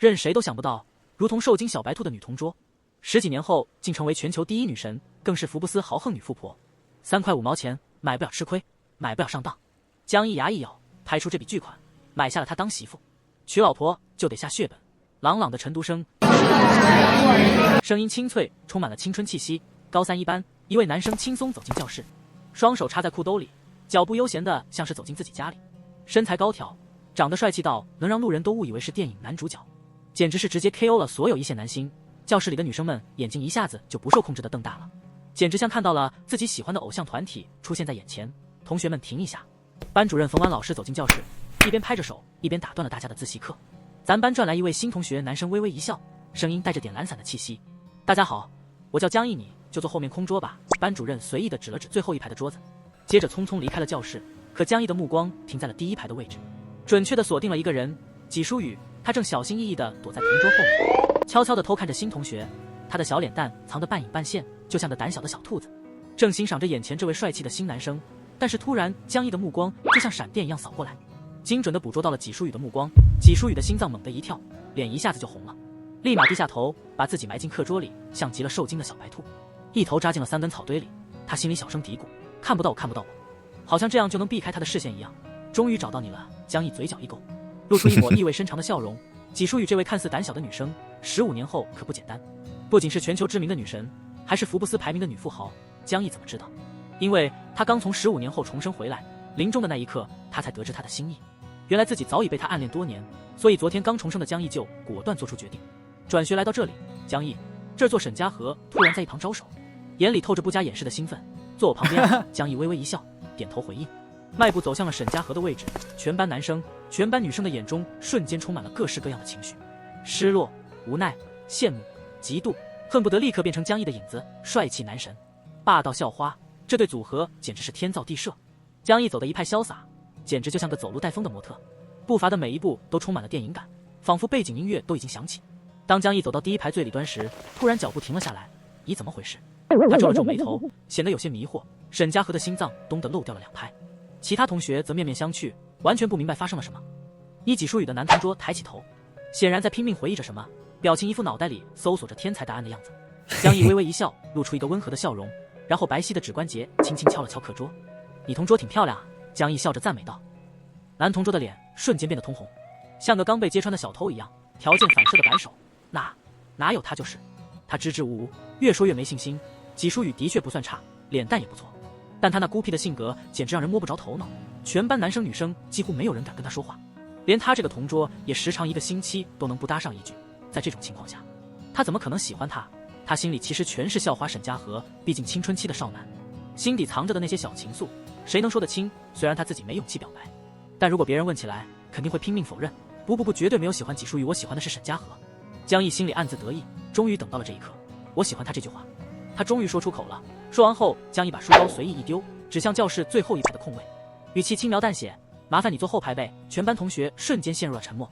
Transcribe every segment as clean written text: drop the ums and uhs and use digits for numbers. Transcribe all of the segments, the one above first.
任谁都想不到，如同受惊小白兔的女同桌，10几年后竟成为全球第1女神，更是福布斯豪横女富婆。3块5毛钱买不了吃亏，买不了上当。江一牙一咬，拍出这笔巨款，买下了她当媳妇。娶老婆就得下血本。朗朗的晨读声，声音清脆，充满了青春气息。高3一班，一位男生轻松走进教室，双手插在裤兜里，脚步悠闲的像是走进自己家里。身材高挑，长得帅气到能让路人都误以为是电影男主角，简直是直接 KO 了所有一线男星。教室里的女生们眼睛一下子就不受控制的瞪大了，简直像看到了自己喜欢的偶像团体出现在眼前。同学们停一下！班主任冯安老师走进教室，一边拍着手，一边打断了大家的自习课。咱班转来一位新同学，男生微微一笑，声音带着点懒散的气息。大家好，我叫江毅，你就坐后面空桌吧。班主任随意的指了指最后一排的桌子，接着匆匆离开了教室。可江毅的目光停在了第1排的位置，准确的锁定了一个人，纪书宇。他正小心翼翼的躲在同桌后面，悄悄的偷看着新同学。他的小脸蛋藏得半隐半现，就像个胆小的小兔子，正欣赏着眼前这位帅气的新男生。但是突然，江毅的目光就像闪电一样扫过来，精准的捕捉到了纪书宇的目光。纪书宇的心脏猛地一跳，脸一下子就红了，立马低下头，把自己埋进课桌里，像极了受惊的小白兔，一头扎进了3根草堆里。他心里小声嘀咕：看不到我，看不到我，好像这样就能避开他的视线一样。终于找到你了。江毅嘴角一勾，露出一抹意味深长的笑容。纪书宇这位看似胆小的女生，15年后可不简单，不仅是全球知名的女神，还是福布斯排名的女富豪。江毅怎么知道？因为他刚从15年后重生回来，临终的那一刻，他才得知他的心意。原来自己早已被他暗恋多年，所以昨天刚重生的江毅就果断做出决定，转学来到这里。江毅，这儿坐沈嘉禾突然在一旁招手，眼里透着不加掩饰的兴奋。坐我旁边。江毅微微一笑，点头回应，迈步走向了沈嘉禾的位置。全班男生、全班女生的眼中瞬间充满了各式各样的情绪：失落、无奈、羡慕、嫉妒，恨不得立刻变成江毅的影子。帅气男神，霸道校花，这对组合简直是天造地设。江毅走得一派潇洒，简直就像个走路带风的模特，步伐的每一步都充满了电影感，仿佛背景音乐都已经响起。当江毅走到第1排最里端时，突然脚步停了下来。咦，怎么回事？他皱了皱眉头，显得有些迷惑。沈嘉禾的心脏咚地漏掉了2拍，其他同学则面面相觑，完全不明白发生了什么。纪书宇的男同桌抬起头，显然在拼命回忆着什么，表情一副脑袋里搜索着天才答案的样子。江毅微微一笑，露出一个温和的笑容，然后白皙的指关节轻轻敲了敲课桌。你同桌挺漂亮啊。江毅笑着赞美道。男同桌的脸瞬间变得通红，像个刚被揭穿的小偷一样，条件反射的摆手。哪有，他就是。他支支吾吾，越说越没信心。纪书宇的确不算差，脸蛋也不错，但他那孤僻的性格简直让人摸不着头脑。全班男生女生几乎没有人敢跟他说话，连他这个同桌也时常1个星期都能不搭上一句。在这种情况下，他怎么可能喜欢他？他心里其实全是校花沈嘉禾，毕竟青春期的少男，心底藏着的那些小情愫，谁能说得清？虽然他自己没勇气表白，但如果别人问起来，肯定会拼命否认。不，绝对没有喜欢纪书宇，我喜欢的是沈嘉禾。江毅心里暗自得意，终于等到了这一刻。我喜欢他这句话，他终于说出口了。说完后，江毅把书包随意一丢，指向教室最后1排的空位，语气轻描淡写：麻烦你坐后排呗。全班同学瞬间陷入了沉默，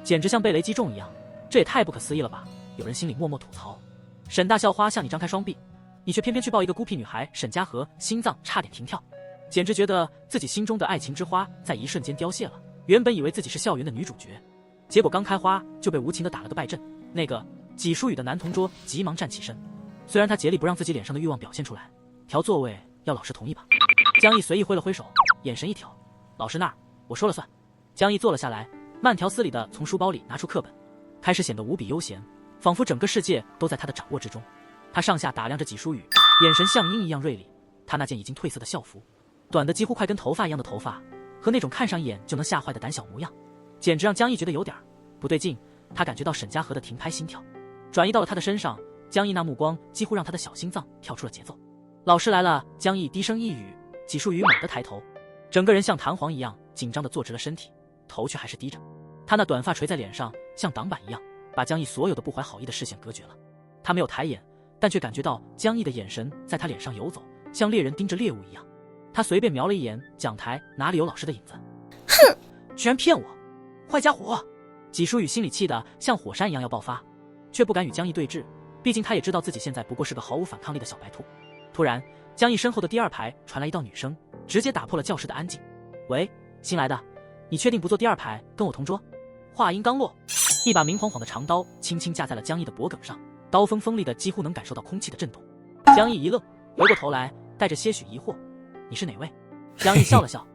简直像被雷击中一样。这也太不可思议了吧！有人心里默默吐槽：沈大校花向你张开双臂，你却偏偏去抱一个孤僻女孩沈嘉禾，心脏差点停跳，简直觉得自己心中的爱情之花在一瞬间凋谢了。原本以为自己是校园的女主角，结果刚开花就被无情的打了个败阵。那个纪书宇的男同桌急忙站起身，虽然他竭力不让自己脸上的欲望表现出来，调座位要老师同意吧。江毅随意挥了挥手，眼神一挑：老师那儿我说了算。江毅坐了下来，慢条斯理地从书包里拿出课本，开始显得无比悠闲，仿佛整个世界都在他的掌握之中。他上下打量着纪书宇，眼神像鹰一样锐利。他那件已经褪色的校服，短的几乎快跟头发一样的头发，和那种看上一眼就能吓坏的胆小模样，简直让江毅觉得有点不对劲。他感觉到沈嘉禾的停拍心跳转移到了他的身上，江毅那目光几乎让他的小心脏跳出了节奏。老师来了。江毅低声一语，纪书宇猛地抬头，整个人像弹簧一样紧张地坐直了身体，头却还是低着。他那短发垂在脸上，像挡板一样，把江毅所有的不怀好意的视线隔绝了。他没有抬眼，但却感觉到江毅的眼神在他脸上游走，像猎人盯着猎物一样。他随便瞄了一眼讲台，哪里有老师的影子？哼，居然骗我，坏家伙！纪书宇心里气得像火山一样要爆发，却不敢与江毅对峙，毕竟他也知道自己现在不过是个毫无反抗力的小白兔。突然，江毅身后的第2排传来一道女声，直接打破了教室的安静。喂，新来的，你确定不坐第2排跟我同桌？话音刚落，一把明晃晃的长刀轻轻架在了江毅的脖颈上，刀锋锋利的几乎能感受到空气的震动。江毅一愣，回过头来，带着些许疑惑：“你是哪位？”江毅笑了笑，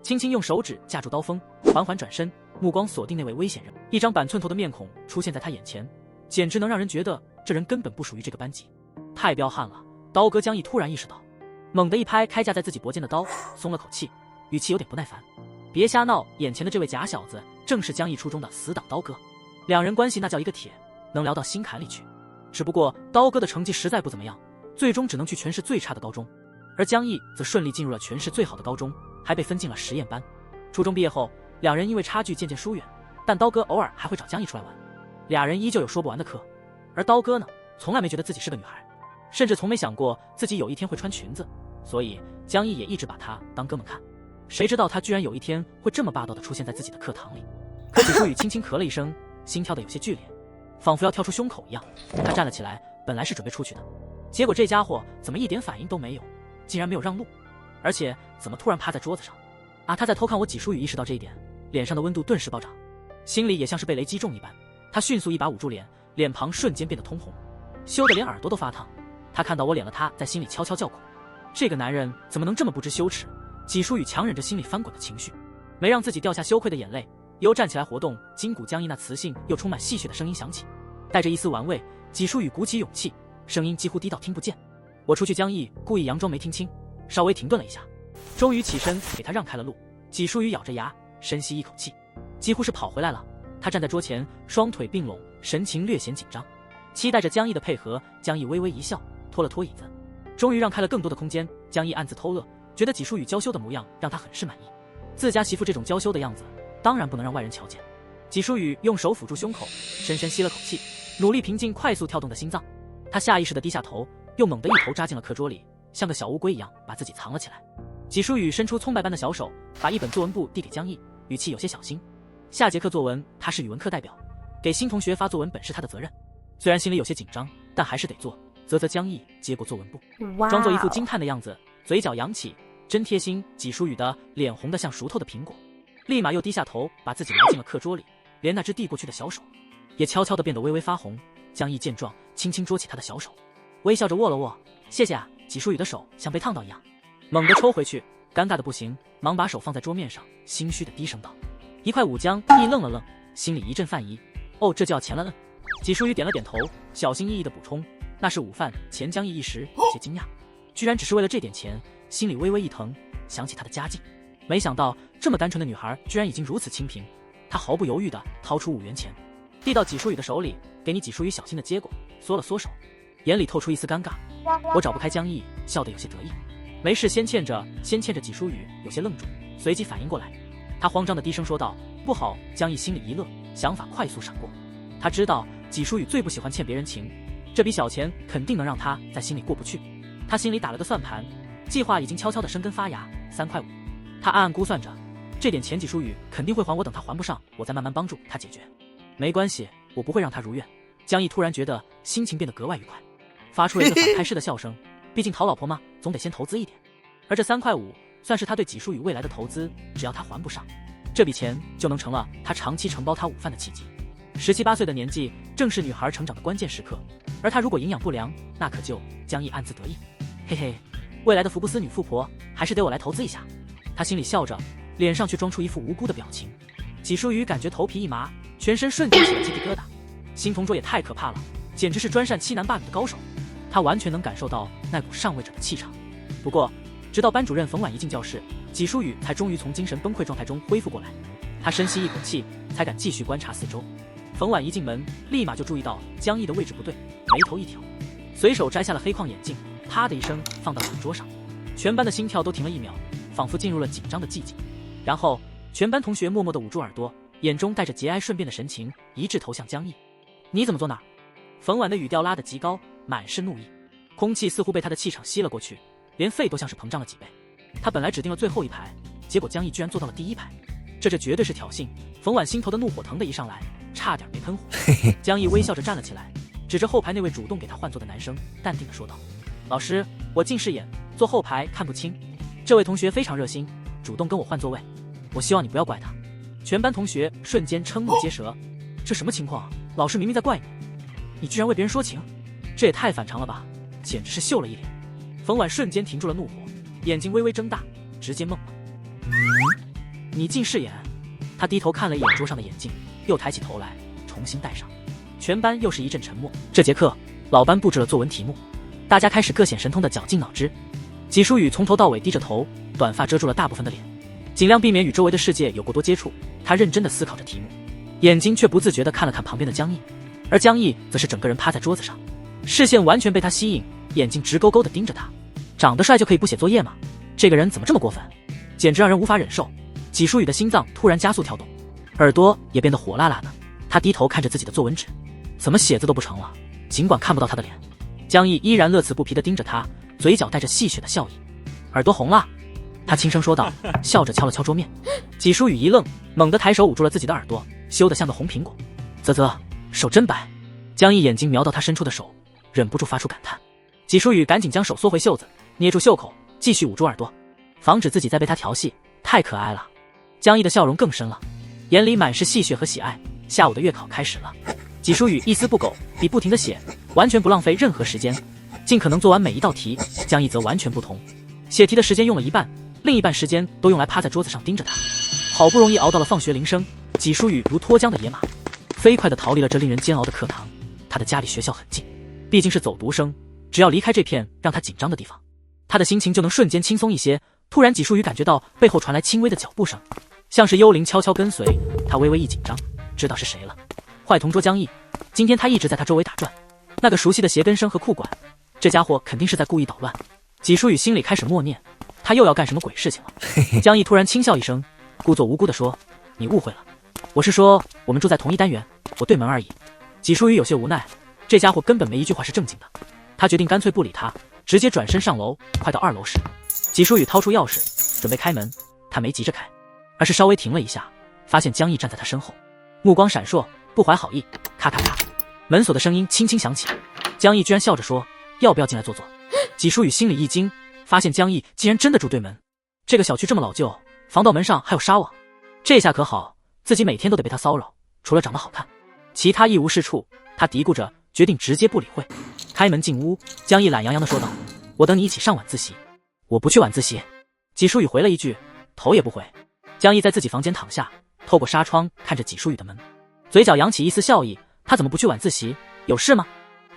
轻轻用手指架住刀锋，缓缓转身，目光锁定那位危险人。一张板寸头的面孔出现在他眼前，简直能让人觉得这人根本不属于这个班级，太彪悍了。刀哥江毅突然意识到，猛地一拍开架在自己脖间的刀，松了口气，语气有点不耐烦：“别瞎闹，眼前的这位假小子正是江毅初中的死党刀哥。”两人关系那叫一个铁，能聊到心坎里去。只不过刀哥的成绩实在不怎么样，最终只能去全市最差的高中，而江毅则顺利进入了全市最好的高中，还被分进了实验班。初中毕业后，两人因为差距渐渐疏远，但刀哥偶尔还会找江毅出来玩，俩人依旧有说不完的课。而刀哥呢，从来没觉得自己是个女孩，甚至从没想过自己有一天会穿裙子，所以江毅也一直把他当哥们看。谁知道他居然有一天会这么霸道地出现在自己的课堂里。可纪书宇轻轻咳了一声，心跳得有些剧烈，仿佛要跳出胸口一样。他站了起来，本来是准备出去的，结果这家伙怎么一点反应都没有，竟然没有让路，而且怎么突然趴在桌子上啊？他在偷看我。纪书宇意识到这一点，脸上的温度顿时暴涨，心里也像是被雷击中一般。他迅速一把捂住脸，脸庞瞬间变得通红，羞得连耳朵都发烫。他看到我脸了，他在心里悄悄叫苦：这个男人怎么能这么不知羞耻？纪书宇强忍着心里翻滚的情绪，没让自己掉下羞愧的眼泪，又站起来活动筋骨。江毅那磁性又充满戏谑的声音响起，带着一丝玩味。纪书宇鼓起勇气，声音几乎低到听不见：“我出去。”江毅故意佯装没听清，稍微停顿了一下，终于起身给他让开了路。纪书宇咬着牙深吸一口气，几乎是跑回来了。他站在桌前，双腿并拢，神情略显紧张，期待着江毅的配合。江毅微微一笑，拖了拖椅子，终于让开了更多的空间。江毅暗自偷乐，觉得纪书宇娇羞的模样让他很是满意。自家媳妇这种娇羞的样子，当然不能让外人瞧见。纪书宇用手抚住胸口，深深吸了口气，努力平静快速跳动的心脏。他下意识地低下头，又猛地一头扎进了课桌里，像个小乌龟一样把自己藏了起来。纪书宇伸出葱白般的小手，把一本作文簿递给江毅，语气有些小心：“下节课作文，他是语文课代表，给新同学发作文本是他的责任。”虽然心里有些紧张，但还是得做。江毅接过作文簿，装作一副惊叹的样子，嘴角扬起，真贴心。纪书宇的脸红得像熟透的苹果，立马又低下头，把自己埋进了课桌里，连那只递过去的小手也悄悄地变得微微发红。江毅见状，轻轻捉起他的小手，微笑着握了握：“谢谢啊。”纪书宇的手像被烫到一样，猛地抽回去，尴尬的不行，忙把手放在桌面上，心虚的低声道：“1.5块。”江毅愣了愣，心里一阵犯疑：“哦，这就要钱了？”纪书宇点了点头，小心翼翼的补充：“那是午饭钱。”江毅一时有些惊讶，居然只是为了这点钱，心里微微一疼，想起他的家境，没想到这么单纯的女孩居然已经如此清贫。他毫不犹豫地掏出5元钱，递到纪书宇的手里：“给你。”纪书宇小心地接过，缩了缩手，眼里透出一丝尴尬。我找不开。江毅笑得有些得意：“没事，先欠着。”纪书宇有些愣住，随即反应过来，他慌张地低声说道：“不好。”江毅心里一乐，想法快速闪过，他知道纪书宇最不喜欢欠别人情，这笔小钱肯定能让他在心里过不去。他心里打了个算盘，计划已经悄悄地生根发芽。3.5块。他暗暗估算着，这点钱纪书宇肯定会还我，等他还不上，我再慢慢帮助他解决。没关系，我不会让他如愿。江毅突然觉得心情变得格外愉快，发出了一个反派式的笑声。毕竟讨老婆嘛，总得先投资一点，而这3.5块算是他对纪书宇未来的投资，只要他还不上，这笔钱就能成了他长期承包他午饭的契机。17、18岁的年纪正是女孩成长的关键时刻，而他如果营养不良，那可就……江毅暗自得意，嘿嘿，未来的福布斯女富婆还是得我来投资一下。他心里笑着，脸上却装出一副无辜的表情。纪书宇感觉头皮一麻，全身瞬间起了鸡皮疙瘩。新同桌也太可怕了，简直是专擅欺男霸女的高手。他完全能感受到那股上位者的气场。不过，直到班主任冯婉一进教室，纪书宇才终于从精神崩溃状态中恢复过来。他深吸一口气，才敢继续观察四周。冯婉一进门，立马就注意到江毅的位置不对，眉头一挑，随手摘下了黑框眼镜，啪的一声放到了桌上。全班的心跳都停了1秒，仿佛进入了紧张的寂静。然后，全班同学默默地捂住耳朵，眼中带着节哀顺变的神情，一致投向江毅。你怎么坐那儿？冯婉的语调拉得极高，满是怒意，空气似乎被他的气场吸了过去，连肺都像是膨胀了几倍。他本来指定了最后一排，结果江毅居然坐到了第1排，这绝对是挑衅。冯婉心头的怒火腾的一上来，差点没喷火。江毅微笑着站了起来，指着后排那位主动给他换座的男生，淡定地说道：“老师，我近视眼，坐后排看不清。这位同学非常热心，主动跟我换座位，我希望你不要怪他。”全班同学瞬间瞠目结舌，这什么情况？老师明明在怪你，你居然为别人说情，这也太反常了吧，简直是秀了一脸。冯婉瞬间停住了怒火，眼睛微微睁大，直接懵了。你近视眼？他低头看了一眼桌上的眼镜，又抬起头来重新戴上。全班又是一阵沉默。这节课老班布置了作文题目，大家开始各显神通的绞尽脑汁。纪书雨从头到尾低着头，短发遮住了大部分的脸，尽量避免与周围的世界有过多接触。他认真地思考着题目，眼睛却不自觉地看了看旁边的江毅，而江毅则是整个人趴在桌子上，视线完全被他吸引，眼睛直勾勾地盯着他。长得帅就可以不写作业吗？这个人怎么这么过分，简直让人无法忍受。纪书雨的心脏突然加速跳动，耳朵也变得火辣辣的。他低头看着自己的作文纸，怎么写字都不成了。尽管看不到他的脸，江毅依然乐此不疲地盯着他，嘴角带着戏谑的笑意。耳朵红了，他轻声说道，笑着敲了敲桌面。纪书雨一愣，猛地抬手捂住了自己的耳朵，羞得像个红苹果。啧啧，手真白。江毅眼睛瞄到他伸出的手，忍不住发出感叹。纪书雨赶紧将手缩回袖子，捏住袖口，继续捂住耳朵，防止自己再被他调戏。太可爱了。江毅的笑容更深了，眼里满是戏谑和喜爱。下午的月考开始了，纪书雨一丝不苟地不停地写，完全不浪费任何时间，尽可能做完每一道题。江毅则完全不同，写题的时间用了一半，另一半时间都用来趴在桌子上盯着他。好不容易熬到了放学铃声，纪书雨如脱缰的野马，飞快地逃离了这令人煎熬的课堂。他的家离学校很近，毕竟是走读生，只要离开这片让他紧张的地方，他的心情就能瞬间轻松一些。突然纪书雨感觉到背后传来轻微的脚步声，像是幽灵悄悄跟随。他微微一紧张，知道是谁了。坏同桌江毅，今天他一直在他周围打转，那个熟悉的鞋跟声和裤管，这家伙肯定是在故意捣乱。纪书雨心里开始默念，他又要干什么鬼事情了。江毅突然轻笑一声，故作无辜地说，你误会了，我是说我们住在同一单元，我对门而已。纪书雨有些无奈，这家伙根本没一句话是正经的。他决定干脆不理他，直接转身上楼。快到2楼时，纪书雨掏出钥匙准备开门，他没急着开，而是稍微停了一下，发现江毅站在他身后，目光闪烁，不怀好意。咔咔咔，门锁的声音轻轻响起，江毅居然笑着说，要不要进来坐坐。纪书雨心里一惊，发现江毅竟然真的住对门。这个小区这么老旧，防盗门上还有纱网，这下可好，自己每天都得被他骚扰，除了长得好看，其他一无是处。他嘀咕着，决定直接不理会。开门进屋，江毅懒洋洋地说道，我等你一起上晚自习。我不去晚自习。纪书雨回了一句，头也不回。江毅在自己房间躺下，透过纱窗看着纪书雨的门，嘴角扬起一丝笑意。他怎么不去晚自习？有事吗？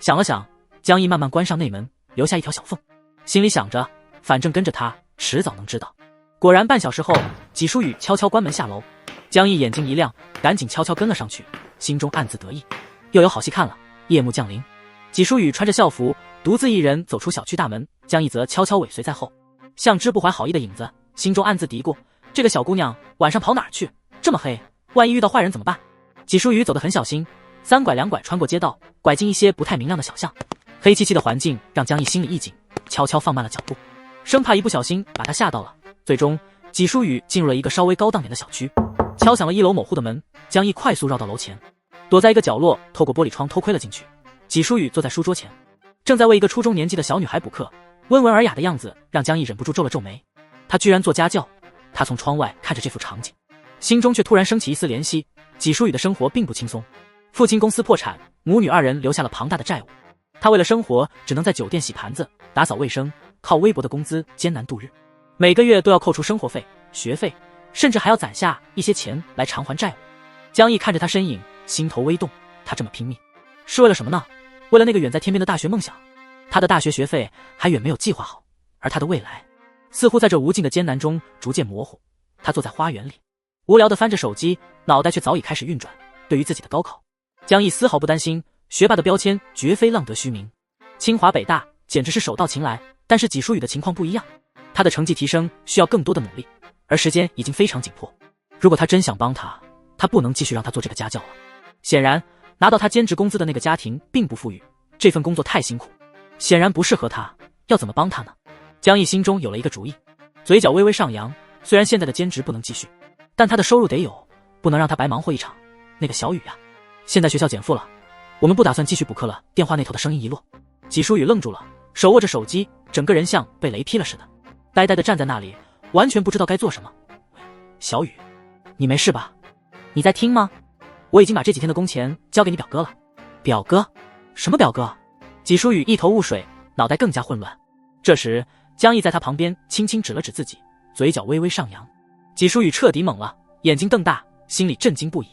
想了想，江毅慢慢关上内门，留下一条小缝，心里想着，反正跟着他迟早能知道。果然半小时后，纪书雨悄悄关门下楼。江毅眼睛一亮，赶紧悄悄跟了上去，心中暗自得意，又有好戏看了。夜幕降临，纪书雨穿着校服独自一人走出小区大门，江毅则悄悄尾随在后，像只不怀好意的影子，心中暗自嘀咕，这个小姑娘晚上跑哪儿去？这么黑，万一遇到坏人怎么办？纪书雨走得很小心，3拐2拐穿过街道，拐进一些不太明亮的小巷。黑漆漆的环境让江毅心里一紧，悄悄放慢了脚步，生怕一不小心把他吓到了。最终纪书雨进入了一个稍微高档点的小区，敲响了1楼某户的门，江毅快速绕到楼前，躲在一个角落，透过玻璃窗偷窥了进去。纪书雨坐在书桌前，正在为一个初中年纪的小女孩补课，温文尔雅的样子让江毅忍不住皱了皱眉。她居然做家教。他从窗外看着这幅场景，心中却突然升起一丝怜惜。纪书雨的生活并不轻松，父亲公司破产，母女2人留下了庞大的债务，他为了生活只能在酒店洗盘子打扫卫生，靠微薄的工资艰难度日，每个月都要扣除生活费、学费，甚至还要攒下一些钱来偿还债务。江毅看着他身影，心头微动，他这么拼命是为了什么呢？为了那个远在天边的大学梦想。他的大学学费还远没有计划好，而他的未来似乎在这无尽的艰难中逐渐模糊。他坐在花园里，无聊地翻着手机，脑袋却早已开始运转。对于自己的高考，江毅丝毫不担心，学霸的标签绝非浪得虚名，清华北大简直是手到擒来。但是纪书雨的情况不一样，他的成绩提升需要更多的努力，而时间已经非常紧迫。如果他真想帮他，他不能继续让他做这个家教了。显然拿到他兼职工资的那个家庭并不富裕，这份工作太辛苦，显然不适合他，要怎么帮他呢？江毅心中有了一个主意，嘴角微微上扬。虽然现在的兼职不能继续，但他的收入得有，不能让他白忙活一场。那个小雨呀，现在学校减负了，我们不打算继续补课了。电话那头的声音一落，纪书雨愣住了，手握着手机，整个人像被雷劈了似的，呆呆地站在那里，完全不知道该做什么。小雨，你没事吧？你在听吗？我已经把这几天的工钱交给你表哥了。表哥？什么表哥？纪书雨一头雾水，脑袋更加混乱。这时，江毅在他旁边轻轻指了指自己，嘴角微微上扬。纪书雨彻底懵了，眼睛瞪大，心里震惊不已。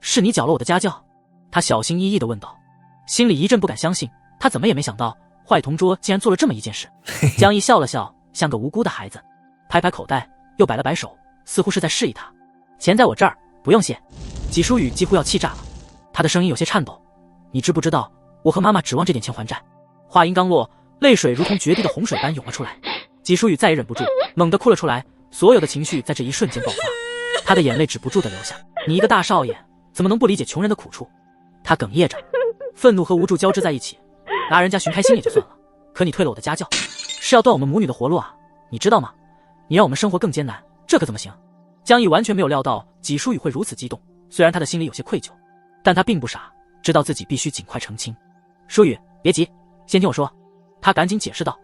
是你缴了我的家教？他小心翼翼地问道，心里一阵不敢相信，他怎么也没想到坏同桌竟然做了这么一件事。江毅笑了笑，像个无辜的孩子，拍拍口袋，又摆了摆手，似乎是在示意他，钱在我这儿，不用谢。纪书雨几乎要气炸了，他的声音有些颤抖，你知不知道我和妈妈指望这点钱还债？话音刚落，泪水如同决堤的洪水般涌了出来。纪书雨再也忍不住，猛地哭了出来，所有的情绪在这一瞬间爆发，他的眼泪止不住的流下。你一个大少爷，怎么能不理解穷人的苦处？他哽咽着，愤怒和无助交织在一起。拿人家寻开心也就算了，可你退了我的家教，是要断我们母女的活路啊，你知道吗？你让我们生活更艰难，这可怎么行？江毅完全没有料到纪书雨会如此激动，虽然他的心里有些愧疚，但他并不傻，知道自己必须尽快澄清。书雨，别急，先听我说。他赶紧解释道，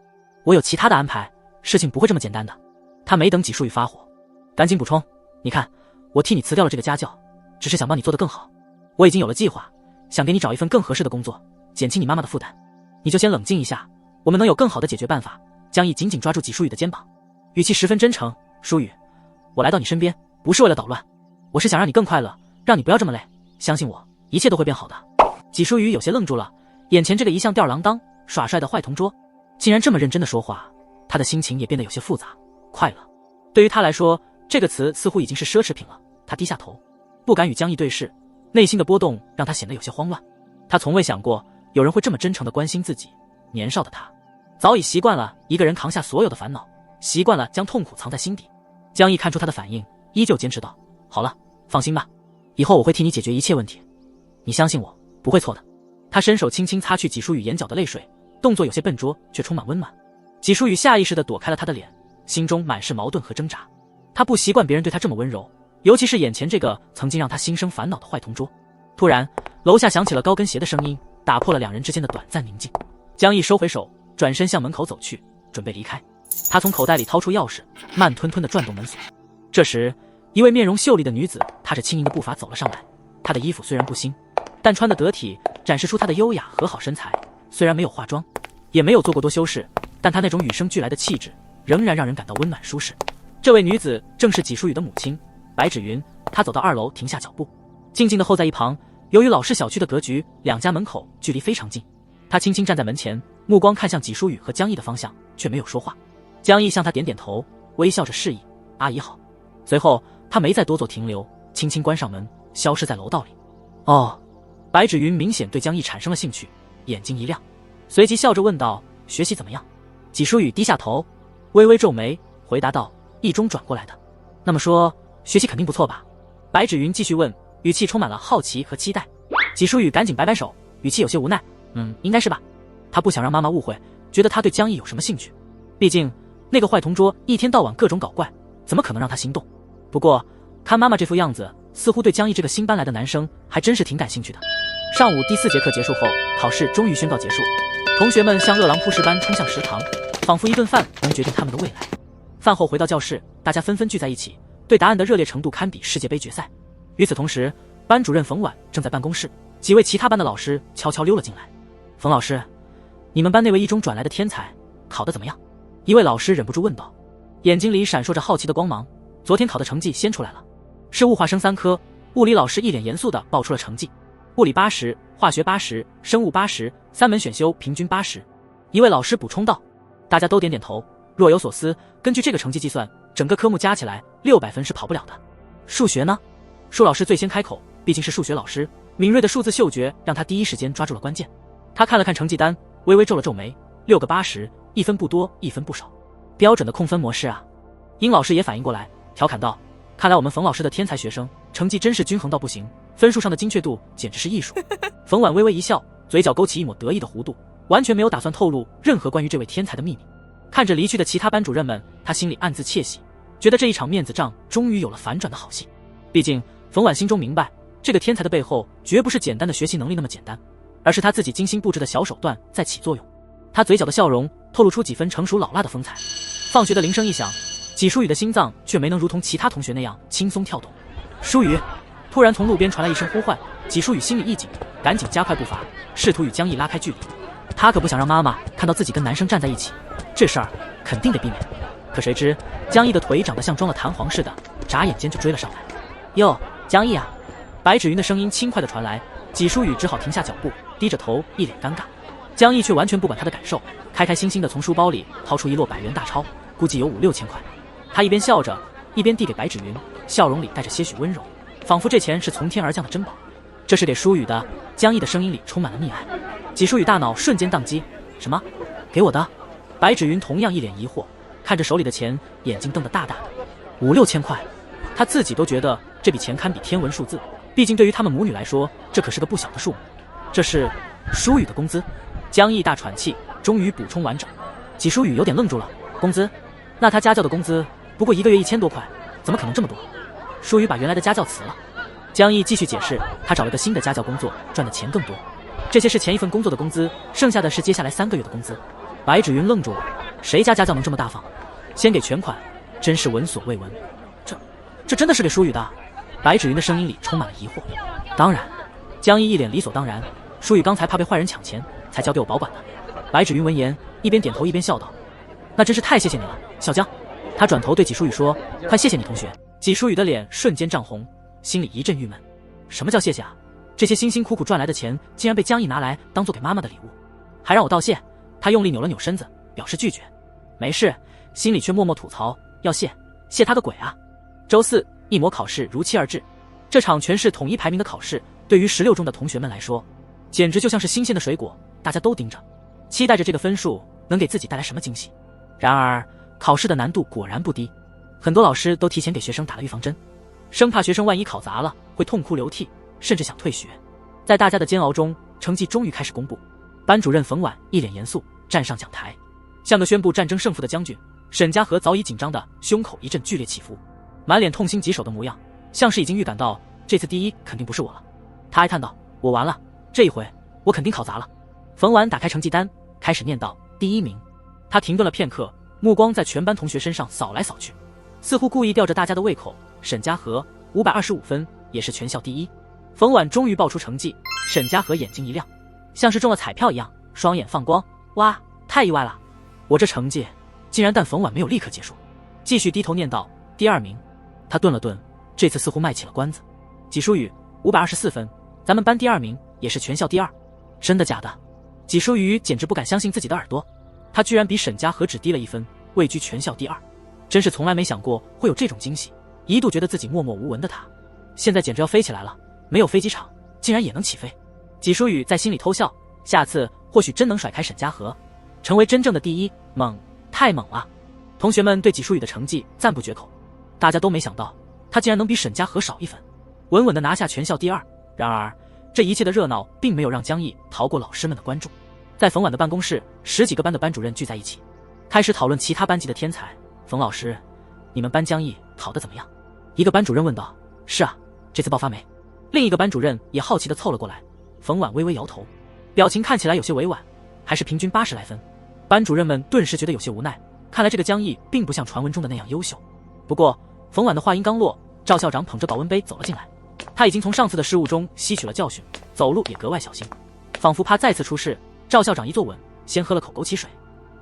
我有其他的安排，事情不会这么简单的。他没等纪书雨发火，赶紧补充，你看，我替你辞掉了这个家教，只是想帮你做得更好。我已经有了计划，想给你找一份更合适的工作，减轻你妈妈的负担。你就先冷静一下，我们能有更好的解决办法。江毅紧紧抓住纪书雨的肩膀，语气十分真诚，书雨，我来到你身边不是为了捣乱，我是想让你更快乐，让你不要这么累，相信我，一切都会变好的。纪书雨有些愣住了，眼前这个一向吊儿郎当耍帅的坏同桌竟然这么认真的说话，他的心情也变得有些复杂。快乐对于他来说，这个词似乎已经是奢侈品了。他低下头，不敢与江毅对视，内心的波动让他显得有些慌乱。他从未想过有人会这么真诚地关心自己。年少的他早已习惯了一个人扛下所有的烦恼，习惯了将痛苦藏在心底。江毅看出他的反应，依旧坚持道，好了，放心吧，以后我会替你解决一切问题，你相信我，不会错的。他伸手轻轻擦去纪书雨眼角的泪水，动作有些笨拙，却充满温暖。纪书雨下意识地躲开了他的脸，心中满是矛盾和挣扎。他不习惯别人对他这么温柔，尤其是眼前这个曾经让他心生烦恼的坏同桌。突然，楼下响起了高跟鞋的声音，打破了两人之间的短暂宁静。江毅收回手，转身向门口走去，准备离开。他从口袋里掏出钥匙，慢吞吞地转动门锁。这时，一位面容秀丽的女子踏着轻盈的步伐走了上来。她的衣服虽然不新，但穿得得体，展示出她的优雅和好身材。虽然没有化妆，也没有做过多修饰，但她那种与生俱来的气质仍然让人感到温暖舒适。这位女子正是纪书雨的母亲白芷云。她走到2楼，停下脚步，静静地候在一旁。由于老式小区的格局，两家门口距离非常近。她轻轻站在门前，目光看向纪书雨和江毅的方向，却没有说话。江毅向她点点头，微笑着示意阿姨好。随后他没再多做停留，轻轻关上门，消失在楼道里。哦，白芷云明显对江毅产生了兴趣，眼睛一亮，随即笑着问道，学习怎么样？纪书雨低下头，微微皱眉，回答道，一中转过来的。那么说学习肯定不错吧？白芷云继续问，语气充满了好奇和期待。纪书雨赶紧摆摆手，语气有些无奈，应该是吧。他不想让妈妈误会，觉得他对江毅有什么兴趣，毕竟那个坏同桌一天到晚各种搞怪，怎么可能让他心动？不过看妈妈这副样子，似乎对江毅这个新搬来的男生还真是挺感兴趣的。上午第4节课结束后，考试终于宣告结束，同学们像饿狼扑食般冲向食堂，仿佛一顿饭能决定他们的未来。饭后回到教室，大家纷纷聚在一起，对答案的热烈程度堪比世界杯决赛。与此同时，班主任冯婉正在办公室，几位其他班的老师悄悄溜了进来。冯老师，你们班那位一中转来的天才考得怎么样？一位老师忍不住问道，眼睛里闪烁着好奇的光芒。昨天考的成绩先出来了，是物化生3科。物理老师一脸严肃地报出了成绩，物理80，化学80，生物80，3门选修平均80。一位老师补充道。大家都点点头，若有所思。根据这个成绩计算，整个科目加起来600分是跑不了的。数学呢？舒老师最先开口，毕竟是数学老师，敏锐的数字嗅觉让他第一时间抓住了关键。他看了看成绩单，微微皱了皱眉，6个80，一分不多，一分不少，标准的控分模式啊。殷老师也反应过来，调侃道，看来我们冯老师的天才学生成绩真是均衡到不行，分数上的精确度简直是艺术。冯婉微微一笑，嘴角勾起一抹得意的弧度，完全没有打算透露任何关于这位天才的秘密。看着离去的其他班主任们，他心里暗自窃喜，觉得这一场面子仗终于有了反转的好戏。毕竟冯婉心中明白，这个天才的背后绝不是简单的学习能力那么简单，而是他自己精心布置的小手段在起作用。他嘴角的笑容透露出几分成熟老辣的风采。放学的铃声一响，纪书雨的心脏却没能如同其他同学那样轻松跳动。书雨，突突然从路边传来一声呼唤，纪书宇心里一紧，赶紧加快步伐，试图与江毅拉开距离。他可不想让妈妈看到自己跟男生站在一起，这事儿肯定得避免。可谁知江毅的腿长得像装了弹簧似的，眨眼间就追了上来。哟，江毅啊！白芷云的声音轻快地传来，纪书宇只好停下脚步，低着头，一脸尴尬。江毅却完全不管他的感受，开开心心地从书包里掏出一摞100元大钞，估计有5、6千块。他一边笑着，一边递给白芷云，笑容里带着些许温柔，仿佛这钱是从天而降的珍宝。这是给舒雨的。江毅的声音里充满了溺爱。纪书雨大脑瞬间宕机，什么？给我的？白芷云同样一脸疑惑，看着手里的钱，眼睛瞪得大大的。5、6千块，他自己都觉得这笔钱堪比天文数字，毕竟对于他们母女来说，这可是个不小的数目。这是舒雨的工资。江毅大喘气，终于补充完整。纪书雨有点愣住了，工资？那他家教的工资不过1个月1000多块，怎么可能这么多？舒雨把原来的家教辞了。江毅继续解释，他找了个新的家教工作，赚的钱更多。这些是前一份工作的工资，剩下的是接下来3个月的工资。白芷云愣住了，谁家家教能这么大方？先给全款，真是闻所未闻。这真的是给舒雨的？白芷云的声音里充满了疑惑。当然，江毅一脸理所当然，舒雨刚才怕被坏人抢钱，才交给我保管的。白芷云闻言，一边点头一边笑道：“那真是太谢谢你了，小江。”他转头对纪书雨说：“快谢谢你同学。”纪书雨的脸瞬间涨红，心里一阵郁闷。什么叫谢谢啊？这些辛辛苦苦赚来的钱，竟然被江毅拿来当做给妈妈的礼物，还让我道谢。他用力扭了扭身子，表示拒绝。没事，心里却默默吐槽：要谢他个鬼啊！周4，一模考试如期而至。这场全市统一排名的考试，对于16中的同学们来说，简直就像是新鲜的水果，大家都盯着，期待着这个分数能给自己带来什么惊喜。然而，考试的难度果然不低，很多老师都提前给学生打了预防针，生怕学生万一考砸了会痛哭流涕，甚至想退学。在大家的煎熬中，成绩终于开始公布。班主任冯婉一脸严肃站上讲台，像个宣布战争胜负的将军。沈家和早已紧张的胸口一阵剧烈起伏，满脸痛心疾首的模样，像是已经预感到这次第一肯定不是我了。他哀叹道：“我完了，这一回我肯定考砸了。”冯婉打开成绩单，开始念道：“第1名。”他停顿了片刻，目光在全班同学身上扫来扫去，似乎故意吊着大家的胃口。沈家和525分，也是全校第1。冯婉终于报出成绩，沈家和眼睛一亮，像是中了彩票一样，双眼放光。哇，太意外了！我这成绩竟然……但冯婉没有立刻结束，继续低头念道：“第2名。”他顿了顿，这次似乎卖起了关子。纪书雨524分，咱们班第2名，也是全校第2。真的假的？纪书雨简直不敢相信自己的耳朵，他居然比沈家和只低了1分，位居全校第2。真是从来没想过会有这种惊喜，一度觉得自己默默无闻的他，现在简直要飞起来了。没有飞机场，竟然也能起飞。纪书雨在心里偷笑，下次或许真能甩开沈家和，成为真正的第1。猛，太猛了！同学们对纪书雨的成绩赞不绝口，大家都没想到他竟然能比沈家和少1分，稳稳地拿下全校第2。然而，这一切的热闹并没有让江毅逃过老师们的关注。在冯婉的办公室，10几个班的班主任聚在一起，开始讨论其他班级的天才。冯老师，你们班江毅考得怎么样？一个班主任问道。是啊，这次爆发没？另一个班主任也好奇地凑了过来。冯婉微微摇头，表情看起来有些委婉，还是平均80来分。班主任们顿时觉得有些无奈，看来这个江毅并不像传闻中的那样优秀。不过冯婉的话音刚落，赵校长捧着保温杯走了进来。他已经从上次的失误中吸取了教训，走路也格外小心，仿佛怕再次出事。赵校长一坐稳，先喝了口枸杞水，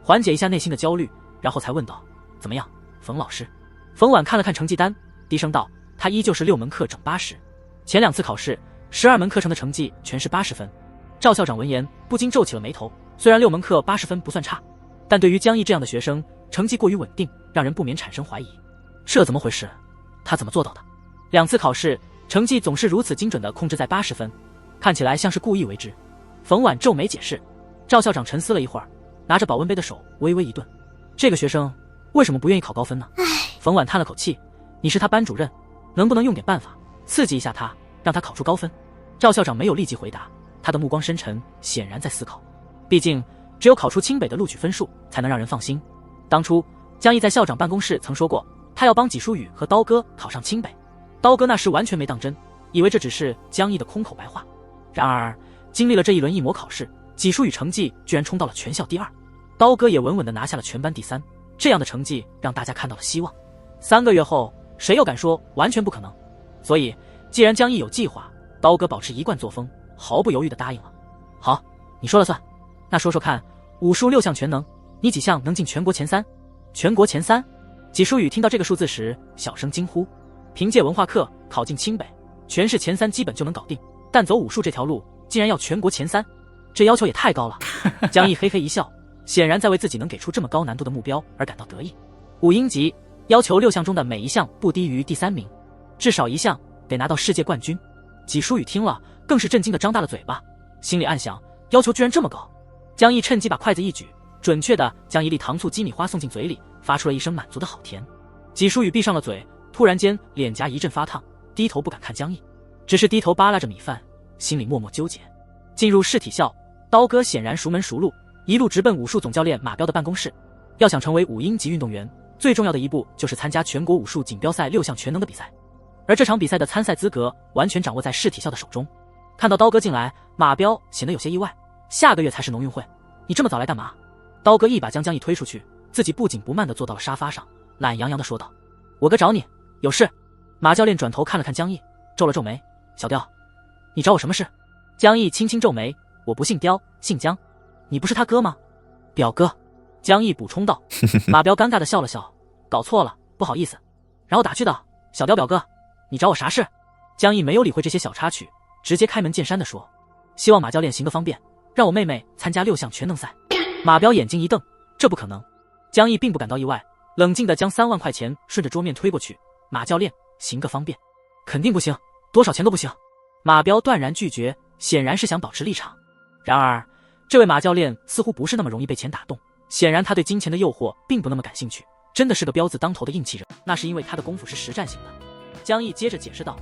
缓解一下内心的焦虑，然后才问道：“怎么样，冯老师？”冯婉看了看成绩单，低声道：“他依旧是6门课整80，前2次考试12门课程的成绩全是80分。”赵校长闻言不禁皱起了眉头，虽然6门课80分不算差，但对于江毅这样的学生，成绩过于稳定，让人不免产生怀疑。这怎么回事？他怎么做到的？2次考试成绩总是如此精准地控制在80分，看起来像是故意为之。冯婉皱眉解释。赵校长沉思了一会儿，拿着保温杯的手微微一顿。这个学生为什么不愿意考高分呢？冯婉叹了口气，你是他班主任，能不能用点办法刺激一下他，让他考出高分？赵校长没有立即回答，他的目光深沉，显然在思考。毕竟只有考出清北的录取分数才能让人放心。当初江毅在校长办公室曾说过，他要帮纪书雨和刀哥考上清北。刀哥那时完全没当真，以为这只是江毅的空口白话。然而经历了这一轮一模考试，纪书雨成绩居然冲到了全校第2，刀哥也稳稳地拿下了全班第3。这样的成绩让大家看到了希望。3个月后，谁又敢说完全不可能？所以既然江毅有计划，刀哥保持一贯作风，毫不犹豫地答应了。好，你说了算。那说说看，武术6项全能，你几项能进全国前3？全国前3？纪书宇听到这个数字时，小声惊呼。凭借文化课考进清北，全市前3基本就能搞定，但走武术这条路，竟然要全国前3，这要求也太高了。江毅嘿嘿一笑，显然在为自己能给出这么高难度的目标而感到得意。5英级要求6项中的每一项不低于第3名，至少1项得拿到世界冠军。纪书宇听了，更是震惊地张大了嘴巴，心里暗想，要求居然这么高。江毅趁机把筷子一举，准确地将一粒糖醋鸡米花送进嘴里，发出了一声满足的好甜。纪书宇闭上了嘴，突然间脸颊一阵发烫，低头不敢看江毅，只是低头扒拉着米饭，心里默默纠结。进入市体校，刀哥显然熟门熟路，一路直奔武术总教练马彪的办公室。要想成为5英级运动员，最重要的一步就是参加全国武术锦标赛6项全能的比赛，而这场比赛的参赛资格完全掌握在市体校的手中。看到刀哥进来，马彪显得有些意外，下个月才是农运会，你这么早来干嘛？刀哥一把将江毅推出去，自己不紧不慢地坐到了沙发上，懒洋洋地说道：我哥找你有事。马教练转头看了看江毅，皱了皱眉，小刁，你找我什么事？江毅轻轻皱眉，我不姓刁，姓江，你不是他哥吗？表哥。江毅补充道。马彪尴尬地笑了笑，搞错了，不好意思。然后打趣道：小刁表哥，你找我啥事？江毅没有理会这些小插曲，直接开门见山地说：希望马教练行个方便，让我妹妹参加6项全能赛。马彪眼睛一瞪，这不可能。江毅并不感到意外，冷静地将3万块钱顺着桌面推过去。马教练，行个方便，肯定不行，多少钱都不行。马彪断然拒绝，显然是想保持立场。然而这位马教练似乎不是那么容易被钱打动，显然他对金钱的诱惑并不那么感兴趣，真的是个标字当头的硬气人。那是因为他的功夫是实战型的。江毅接着解释道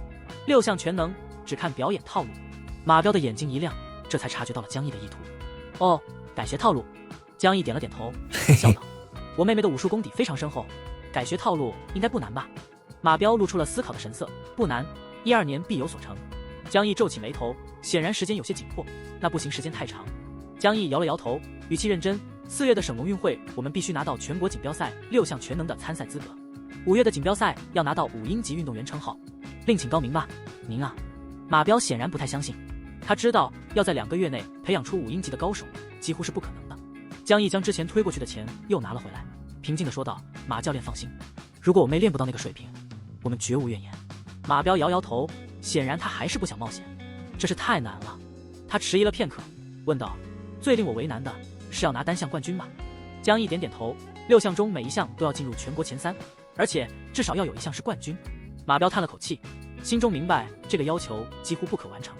：6项全能只看表演套路。马彪的眼睛一亮，这才察觉到了江毅的意图。哦，改学套路。江毅点了点头，笑道：我妹妹的武术功底非常深厚，改学套路应该不难吧？马彪露出了思考的神色，不难，1、2年必有所成。江毅皱起眉头，显然时间有些紧迫。那不行，时间太长。江毅摇了摇头，语气认真：4月的省农运会，我们必须拿到全国锦标赛6项全能的参赛资格；5月的锦标赛要拿到5英级运动员称号。另请高明吧。您啊。马彪显然不太相信，他知道要在2个月内培养出5英级的高手，几乎是不可能的。江毅将之前推过去的钱又拿了回来，平静地说道：马教练放心，如果我妹练不到那个水平，我们绝无怨言。马彪摇摇头，显然他还是不想冒险，这是太难了。他迟疑了片刻，问道：最令我为难的是要拿单项冠军吧？江毅点点头，6项中每一项都要进入全国前3，而且至少要有1项是冠军。马彪叹了口气，心中明白这个要求几乎不可完成。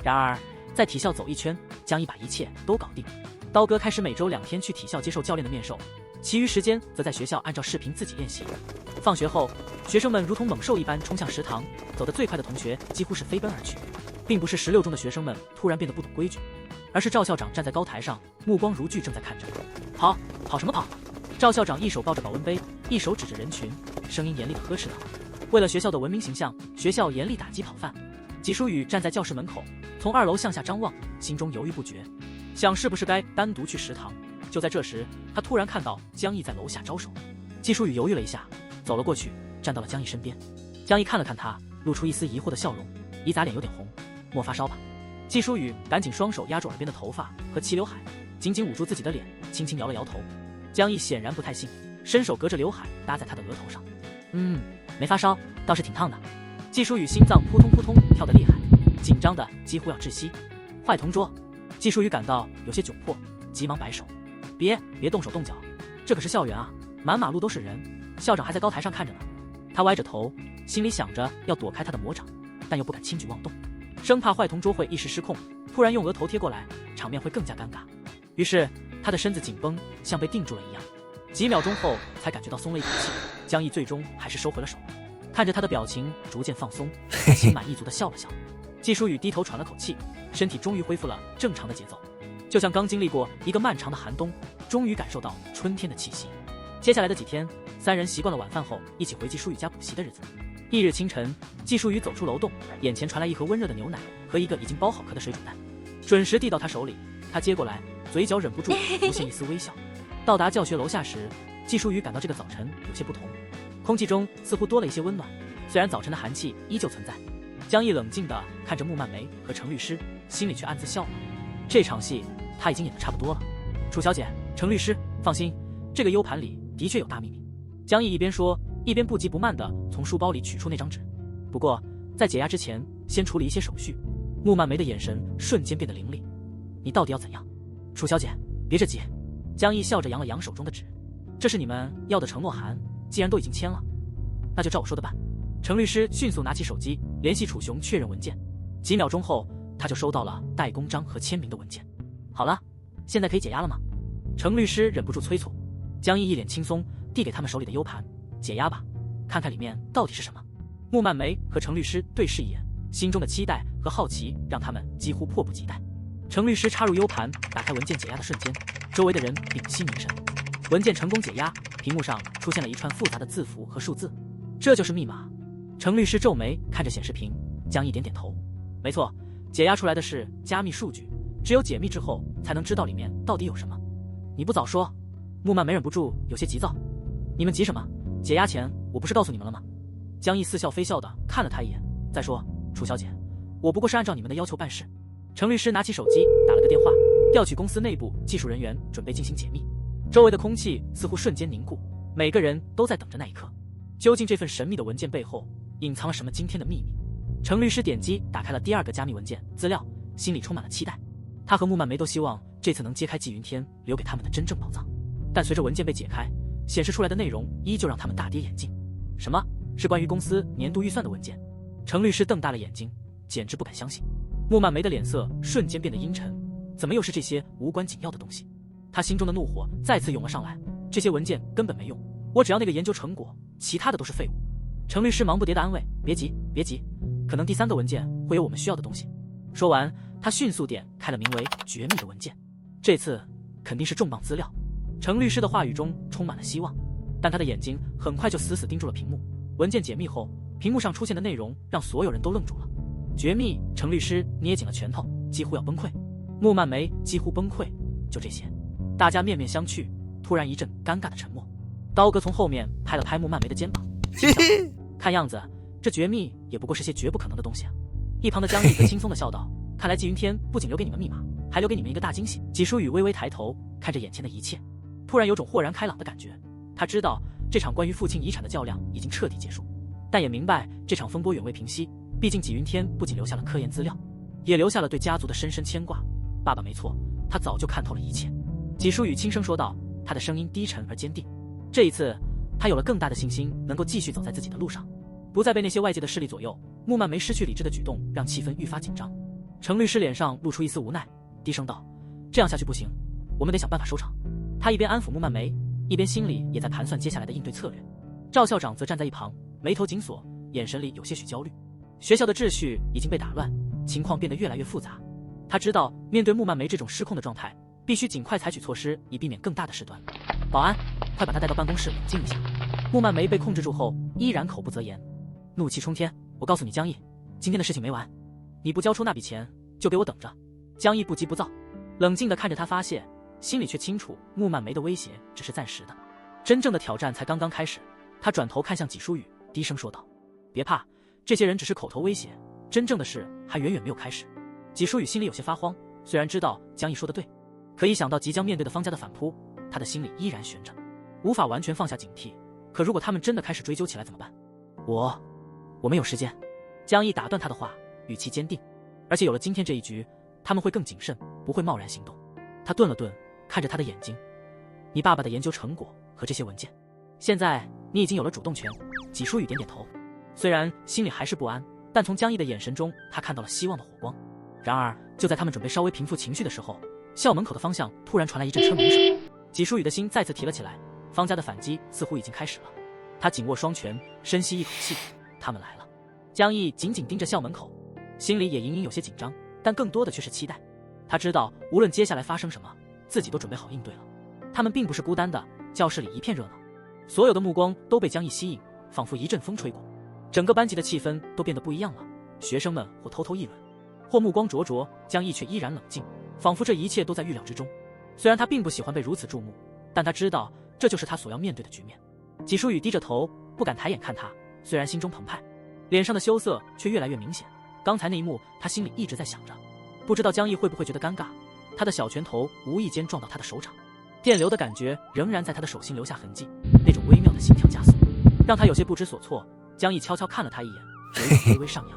然而在体校走一圈，江毅把一切都搞定。刀哥开始每周2天去体校接受教练的面授，其余时间则在学校按照视频自己练习。放学后，学生们如同猛兽一般冲向食堂，走得最快的同学几乎是飞奔而去。并不是16中的学生们突然变得不懂规矩，而是赵校长站在高台上，目光如炬，正在看着。跑，跑什么跑？赵校长一手抱着保温杯，一手指着人群，声音严厉地呵斥道：为了学校的文明形象，学校严厉打击跑饭。纪书宇站在教室门口，从2楼向下张望，心中犹豫不决，想是不是该单独去食堂。就在这时，他突然看到江毅在楼下招手。纪书宇犹豫了一下，走了过去，站到了江毅身边。江毅看了看他，露出一丝疑惑的笑容，姨咋脸有点红，莫发烧吧？纪书宇赶紧双手压住耳边的头发和齐刘海，紧紧捂住自己的脸，轻轻摇了摇头。江毅显然不太信，伸手隔着刘海搭在他的额头上。没发烧，倒是挺烫的。纪书宇心脏扑通扑通跳得厉害，紧张的几乎要窒息。坏同桌！纪书宇感到有些窘迫，急忙摆手：别动手动脚，这可是校园啊，满马路都是人，校长还在高台上看着呢。他歪着头，心里想着要躲开他的魔掌，但又不敢轻举妄动，生怕坏同桌会一时失控，突然用额头贴过来，场面会更加尴尬。于是他的身子紧绷，像被定住了一样。几秒钟后才感觉到松了一口气，江毅最终还是收回了手。看着他的表情逐渐放松，他心满意足地笑了笑。纪书宇低头喘了口气，身体终于恢复了正常的节奏，就像刚经历过一个漫长的寒冬，终于感受到春天的气息。接下来的几天，3人习惯了晚饭后一起回纪书宇家补习的日子。翌日清晨，纪书宇走出楼栋，眼前传来一盒温热的牛奶和一个已经剥好壳的水煮蛋，准时递到他手里。他接过来，嘴角忍不住浮现一丝微笑。到达教学楼下时，纪书宇感到这个早晨有些不同，空气中似乎多了一些温暖，虽然早晨的寒气依旧存在。江毅冷静地看着穆曼梅和程律师，心里却暗自笑了。这场戏他已经演得差不多了。楚小姐，程律师，放心，这个 U 盘里的确有大秘密。江毅一边说，一边不急不慢地从书包里取出那张纸。不过在解压之前，先处理一些手续。穆曼梅的眼神瞬间变得凌厉。你到底要怎样？楚小姐，别着急。江毅笑着扬了扬手中的纸。这是你们要的承诺函，既然都已经签了，那就照我说的办。程律师迅速拿起手机联系楚雄确认文件，几秒钟后他就收到了代公章和签名的文件。好了，现在可以解压了吗？程律师忍不住催促。江毅一脸轻松递给他们手里的 U 盘，解压吧，看看里面到底是什么。穆曼梅和程律师对视一眼，心中的期待和好奇让他们几乎迫不及待。程律师插入 U 盘，打开文件解压的瞬间，周围的人屏息凝神。文件成功解压，屏幕上出现了一串复杂的字符和数字，这就是密码。程律师皱眉看着显示屏，江毅点点头，没错，解压出来的是加密数据，只有解密之后才能知道里面到底有什么。你不早说。穆曼没忍不住有些急躁，你们急什么？解压前我不是告诉你们了吗？江毅似笑非笑的看了他一眼，再说，楚小姐，我不过是按照你们的要求办事。程律师拿起手机打了个电话，调取公司内部技术人员准备进行解密。周围的空气似乎瞬间凝固，每个人都在等着那一刻。究竟这份神秘的文件背后隐藏了什么惊天的秘密？程律师点击打开了第二个加密文件资料，心里充满了期待。他和穆曼梅都希望这次能揭开纪云天留给他们的真正宝藏，但随着文件被解开，显示出来的内容依旧让他们大跌眼镜。什么？是关于公司年度预算的文件？程律师瞪大了眼睛，简直不敢相信。穆曼梅的脸色瞬间变得阴沉，怎么又是这些无关紧要的东西？他心中的怒火再次涌了上来，这些文件根本没用，我只要那个研究成果，其他的都是废物。程律师忙不迭的安慰，别急别急，可能第三个文件会有我们需要的东西。说完，他迅速点开了名为绝密的文件，这次肯定是重磅资料。程律师的话语中充满了希望，但他的眼睛很快就死死盯住了屏幕。文件解密后，屏幕上出现的内容让所有人都愣住了。绝密，程律师捏紧了拳头，几乎要崩溃。穆曼梅几乎崩溃，就这些。大家面面相觑，突然一阵尴尬的沉默。刀哥从后面拍了拍穆曼梅的肩膀，看样子这绝密也不过是些绝不可能的东西啊。一旁的江毅则轻松地笑道，看来纪云天不仅留给你们密码，还留给你们一个大惊喜。纪书宇微微抬头看着眼前的一切，突然有种豁然开朗的感觉。他知道这场关于父亲遗产的较量已经彻底结束，但也明白这场风波远未平息。毕竟纪云天不仅留下了科研资料，也留下了对家族的深深牵挂。爸爸没错，他早就看透了一切。纪书宇轻声说道，他的声音低沉而坚定。这一次他有了更大的信心，能够继续走在自己的路上，不再被那些外界的势力左右。穆曼梅失去理智的举动让气氛愈发紧张。程律师脸上露出一丝无奈，低声道，这样下去不行，我们得想办法收场。他一边安抚穆曼梅，一边心里也在盘算接下来的应对策略。赵校长则站在一旁，眉头紧锁，眼神里有些许焦虑。学校的秩序已经被打乱，情况变得越来越复杂。他知道面对穆曼梅这种失控的状态，必须尽快采取措施，以避免更大的事端。保安，快把他带到办公室冷静一下。穆曼梅被控制住后依然口不择言，怒气冲天。我告诉你江毅，今天的事情没完，你不交出那笔钱就给我等着。江毅不急不躁，冷静地看着他发泄，心里却清楚穆曼梅的威胁只是暂时的，真正的挑战才刚刚开始。他转头看向纪书宇，低声说道，别怕，这些人只是口头威胁，真正的事还远远没有开始。纪书宇心里有些发慌，虽然知道江毅说的对，可一想到即将面对的方家的反扑，他的心里依然悬着，无法完全放下警惕。可如果他们真的开始追究起来怎么办？我没有时间。江毅打断他的话，语气坚定，而且有了今天这一局，他们会更谨慎，不会贸然行动。他顿了顿，看着他的眼睛，你爸爸的研究成果和这些文件，现在你已经有了主动权。纪书宇点点头，虽然心里还是不安，但从江毅的眼神中他看到了希望的火光。然而就在他们准备稍微平复情绪的时候，校门口的方向突然传来一阵车鸣声。纪书宇的心再次提了起来，方家的反击似乎已经开始了。他紧握双拳，深吸一口气，他们来了。江毅紧紧盯着校门口，心里也隐隐有些紧张，但更多的却是期待。他知道无论接下来发生什么，自己都准备好应对了。他们并不是孤单的，教室里一片热闹，所有的目光都被江毅吸引，仿佛一阵风吹过，整个班级的气氛都变得不一样了。学生们或偷偷议论，或目光灼灼，江毅却依然冷静，仿佛这一切都在预料之中。虽然他并不喜欢被如此注目，但他知道这就是他所要面对的局面。纪书宇低着头，不敢抬眼看他，虽然心中澎湃，脸上的羞涩却越来越明显。刚才那一幕，他心里一直在想着，不知道江毅会不会觉得尴尬。他的小拳头无意间撞到他的手掌，电流的感觉仍然在他的手心留下痕迹，那种微妙的心跳加速，让他有些不知所措。江毅悄悄看了他一眼，眉头微微上扬，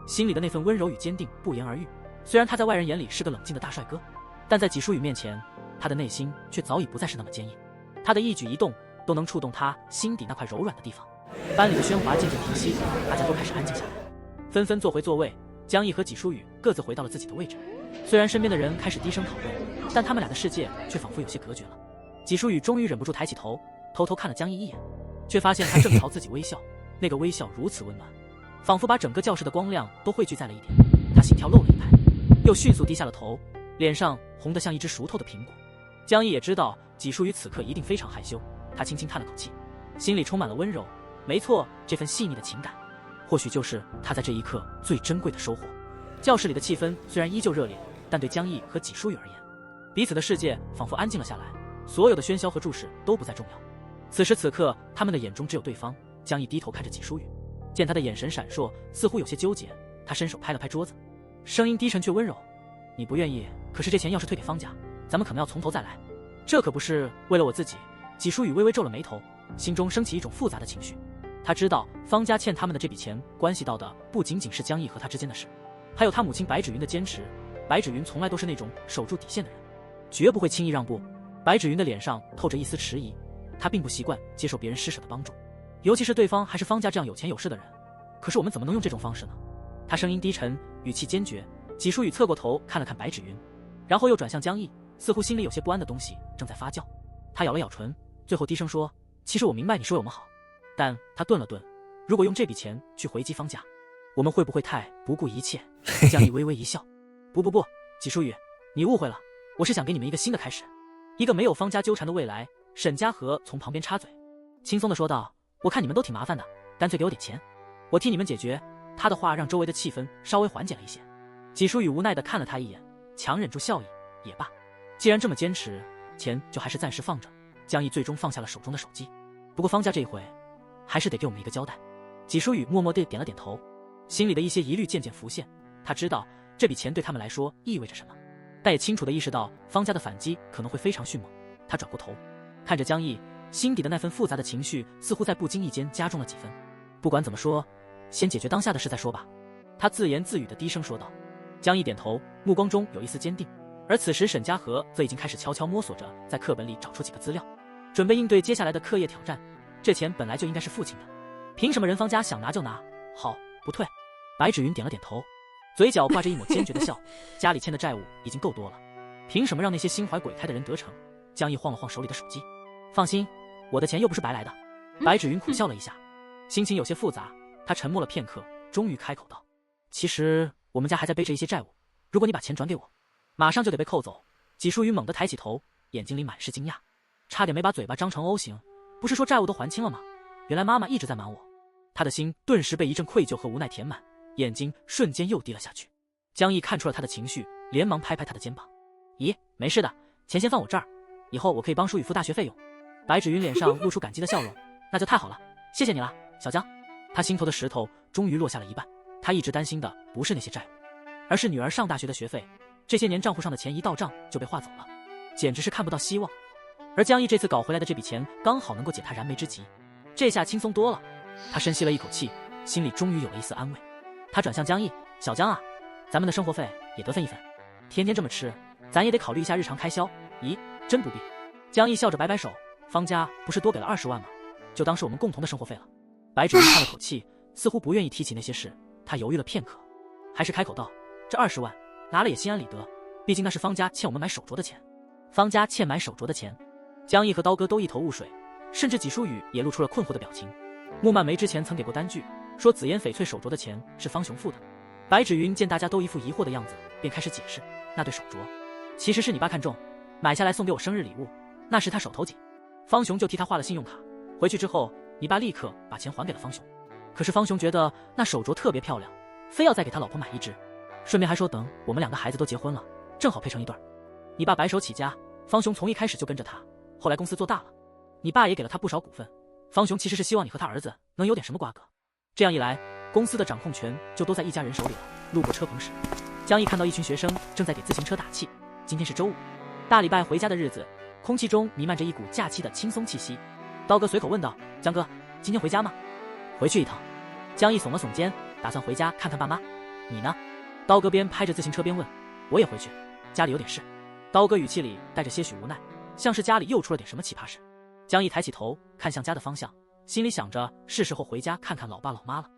心里的那份温柔与坚定不言而喻。虽然他在外人眼里是个冷静的大帅哥，但在纪书雨面前，他的内心却早已不再是那么坚硬。他的一举一动都能触动他心底那块柔软的地方。班里的喧哗渐渐平息，大家都开始安静下来，纷纷坐回座位。江毅和纪书雨各自回到了自己的位置。虽然身边的人开始低声讨论，但他们俩的世界却仿佛有些隔绝了。纪书雨终于忍不住抬起头，偷偷看了江毅一眼，却发现他正朝自己微笑，那个微笑如此温暖，仿佛把整个教室的光亮都汇聚在了一点。他心跳漏了一拍，又迅速低下了头，脸上红得像一只熟透的苹果。江毅也知道纪书雨此刻一定非常害羞，他轻轻叹了口气，心里充满了温柔。没错，这份细腻的情感，或许就是他在这一刻最珍贵的收获。教室里的气氛虽然依旧热烈，但对江毅和纪书雨而言，彼此的世界仿佛安静了下来，所有的喧嚣和注视都不再重要。此时此刻，他们的眼中只有对方。江毅低头看着纪书雨，见他的眼神闪烁，似乎有些纠结，他伸手拍了拍桌子，声音低沉却温柔：“你不愿意，可是这钱要是退给方家，咱们可能要从头再来。这可不是为了我自己。”纪书雨微微皱了眉头，心中升起一种复杂的情绪。他知道方家欠他们的这笔钱，关系到的不仅仅是江毅和他之间的事，还有他母亲白芷云的坚持。白芷云从来都是那种守住底线的人，绝不会轻易让步。白芷云的脸上透着一丝迟疑，她并不习惯接受别人施舍的帮助，尤其是对方还是方家这样有钱有势的人。可是我们怎么能用这种方式呢？他声音低沉，语气坚决。纪书雨侧过头看了看白芷云，然后又转向江毅，似乎心里有些不安的东西正在发酵。他咬了咬唇，最后低声说：“其实我明白你是为我们好，但……”他顿了顿，如果用这笔钱去回击方家，我们会不会太不顾一切？江毅微微一笑：“不，纪书雨，你误会了，我是想给你们一个新的开始，一个没有方家纠缠的未来。”沈家和从旁边插嘴，轻松地说道：“我看你们都挺麻烦的，干脆给我点钱，我替你们解决。”他的话让周围的气氛稍微缓解了一些。纪书雨无奈地看了他一眼，强忍住笑意，也罢，既然这么坚持，钱就还是暂时放着。江毅最终放下了手中的手机。不过方家这一回还是得给我们一个交代。纪书雨默默地点了点头，心里的一些疑虑渐渐浮现。他知道这笔钱对他们来说意味着什么，但也清楚地意识到方家的反击可能会非常迅猛。他转过头看着江毅，心底的那份复杂的情绪似乎在不经意间加重了几分。不管怎么说，先解决当下的事再说吧，他自言自语地低声说道。江毅点头，目光中有一丝坚定。而此时沈家和则已经开始悄悄摸索着在课本里找出几个资料，准备应对接下来的课业挑战。这钱本来就应该是父亲的，凭什么人方家想拿就拿？好，不退。白芷云点了点头，嘴角挂着一抹坚决的笑。家里欠的债务已经够多了，凭什么让那些心怀鬼胎的人得逞？江毅晃了晃手里的手机，放心，我的钱又不是白来的。白芷云苦笑了一下，心情有些复杂。他沉默了片刻，终于开口道：“其实我们家还在背着一些债务，如果你把钱转给我，马上就得被扣走。”纪书雨猛地抬起头，眼睛里满是惊讶，差点没把嘴巴张成 O 型。不是说债务都还清了吗？原来妈妈一直在瞒我。他的心顿时被一阵愧疚和无奈填满，眼睛瞬间又低了下去。江毅看出了他的情绪，连忙拍拍他的肩膀：“咦，没事的，钱先放我这儿，以后我可以帮书雨付大学费用。”白芷云脸上露出感激的笑容：“那就太好了，谢谢你了，小江。”他心头的石头终于落下了一半。他一直担心的不是那些债务，而是女儿上大学的学费。这些年账户上的钱一到账就被划走了，简直是看不到希望。而江毅这次搞回来的这笔钱刚好能够解他燃眉之急，这下轻松多了。他深吸了一口气，心里终于有了一丝安慰。他转向江毅：“小江啊，咱们的生活费也得分一分，天天这么吃，咱也得考虑一下日常开销。”“咦，真不必。”江毅笑着摆摆手：“方家不是多给了20万吗？就当是我们共同的生活费了。”白芷云叹了口气，似乎不愿意提起那些事。他犹豫了片刻，还是开口道：“这20万拿了也心安理得，毕竟那是方家欠我们买手镯的钱。”方家欠买手镯的钱？江毅和刀哥都一头雾水，甚至纪书雨也露出了困惑的表情。穆曼梅之前曾给过单据，说紫烟翡翠手镯的钱是方雄付的。白芷云见大家都一副疑惑的样子，便开始解释：“那对手镯其实是你爸看中，买下来送给我生日礼物，那时他手头紧，方雄就替他画了信用卡。回去之后，你爸立刻把钱还给了方雄。可是方雄觉得那手镯特别漂亮，非要再给他老婆买一只，顺便还说等我们2个孩子都结婚了，正好配成一对。你爸白手起家，方雄从一开始就跟着他，后来公司做大了，你爸也给了他不少股份。方雄其实是希望你和他儿子能有点什么瓜葛，这样一来，公司的掌控权就都在一家人手里了。路过车棚时，江毅看到一群学生正在给自行车打气。今天是周五，大礼拜回家的日子，空气中弥漫着一股假期的轻松气息。刀哥随口问道：“江哥，今天回家吗？”“回去一趟。”江毅耸了耸肩，打算回家看看爸妈。“你呢？”刀哥边拍着自行车边问。“我也回去，家里有点事。”刀哥语气里带着些许无奈，像是家里又出了点什么奇葩事。江毅抬起头看向家的方向，心里想着是时候回家看看老爸老妈了。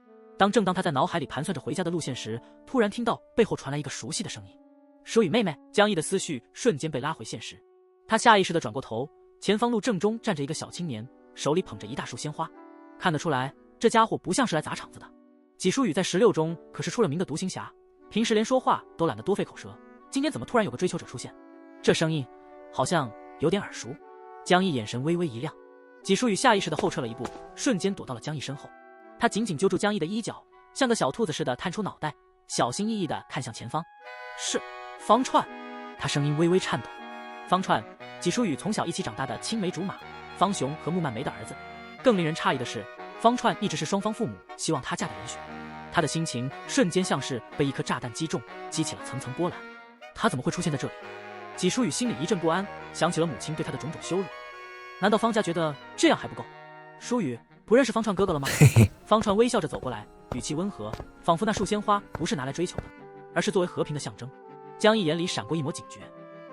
正当他在脑海里盘算着回家的路线时，突然听到背后传来一个熟悉的声音：“舒雨妹妹。”江毅的思绪瞬间被拉回现实，他下意识地转过头，前方路正中站着一个小青年，手里捧着一大束鲜花。看得出来，这家伙不像是来砸场子的。纪舒雨在16中可是出了名的独行侠，平时连说话都懒得多费口舌，今天怎么突然有个追求者出现？这声音好像有点耳熟。江毅眼神微微一亮，纪舒雨下意识地后撤了一步，瞬间躲到了江毅身后。他紧紧揪住江毅的衣角，像个小兔子似的探出脑袋，小心翼翼地看向前方。是方串，他声音微微颤抖。方串，纪舒雨从小一起长大的青梅竹马，方雄和穆曼梅的儿子。更令人诧异的是，方串一直是双方父母希望他嫁的人选。他的心情瞬间像是被一颗炸弹击中，激起了层层波澜。他怎么会出现在这里？纪舒雨心里一阵不安，想起了母亲对他的种种羞辱。难道方家觉得这样还不够？舒雨，不认识方串哥哥了吗？方串微笑着走过来，语气温和，仿佛那束鲜花不是拿来追求的，而是作为和平的象征。江毅眼里闪过一抹警觉，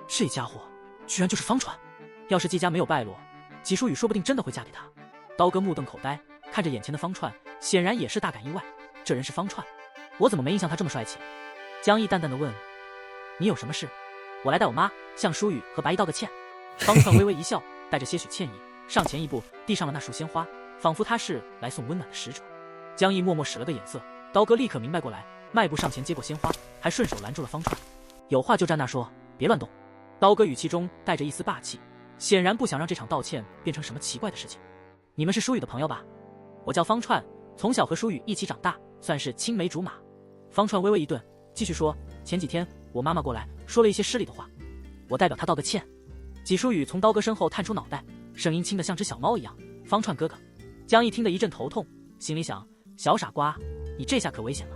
这家伙居然就是方串。要是季家没有败落，纪舒雨说不定真的会嫁给他。刀哥目瞪口呆，看着眼前的方串，显然也是大感意外。这人是方串，我怎么没印象他这么帅气？江毅淡淡的问：“你有什么事？”“我来带我妈向舒雨和白姨道个歉。”方串微微一笑，带着些许歉意，上前一步递上了那束鲜花，仿佛他是来送温暖的使者。江毅默默使了个眼色，刀哥立刻明白过来，迈步上前接过鲜花，还顺手拦住了方串：“有话就站那说，别乱动。”刀哥语气中带着一丝霸气，显然不想让这场道歉变成什么奇怪的事情。“你们是舒雨的朋友吧？我叫方串，从小和舒雨一起长大，算是青梅竹马。”方串微微一顿，继续说：“前几天我妈妈过来说了一些失礼的话，我代表她道个歉。”纪舒雨从刀哥身后探出脑袋，声音轻得像只小猫一样：“方串哥哥。”江毅听得一阵头痛，心里想：小傻瓜，你这下可危险了。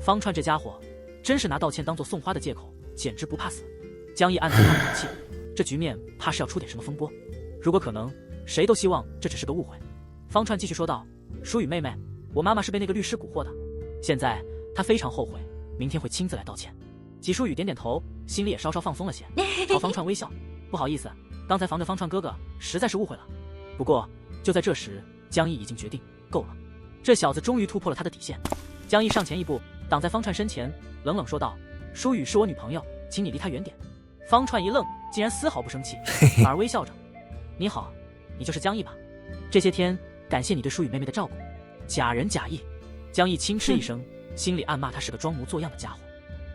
方串这家伙真是拿道歉当做送花的借口，简直不怕死。江毅暗自叹口气，这局面怕是要出点什么风波。如果可能，谁都希望这只是个误会。方串继续说道：“舒雨妹妹，我妈妈是被那个律师蛊惑的，现在她非常后悔，明天会亲自来道歉。”纪舒雨点点头，心里也稍稍放松了些，朝方串微笑：“不好意思，刚才防着方串哥哥，实在是误会了。”不过就在这时，江毅已经决定够了，这小子终于突破了他的底线。江毅上前一步，挡在方串身前，冷冷说道：“舒雨是我女朋友，请你离她远点。”方串一愣，竟然丝毫不生气，反而微笑着：“你好，你就是江毅吧？这些天感谢你对舒雨妹妹的照顾。”假仁假义。江毅轻嗤一声，心里暗骂他是个装模作样的家伙。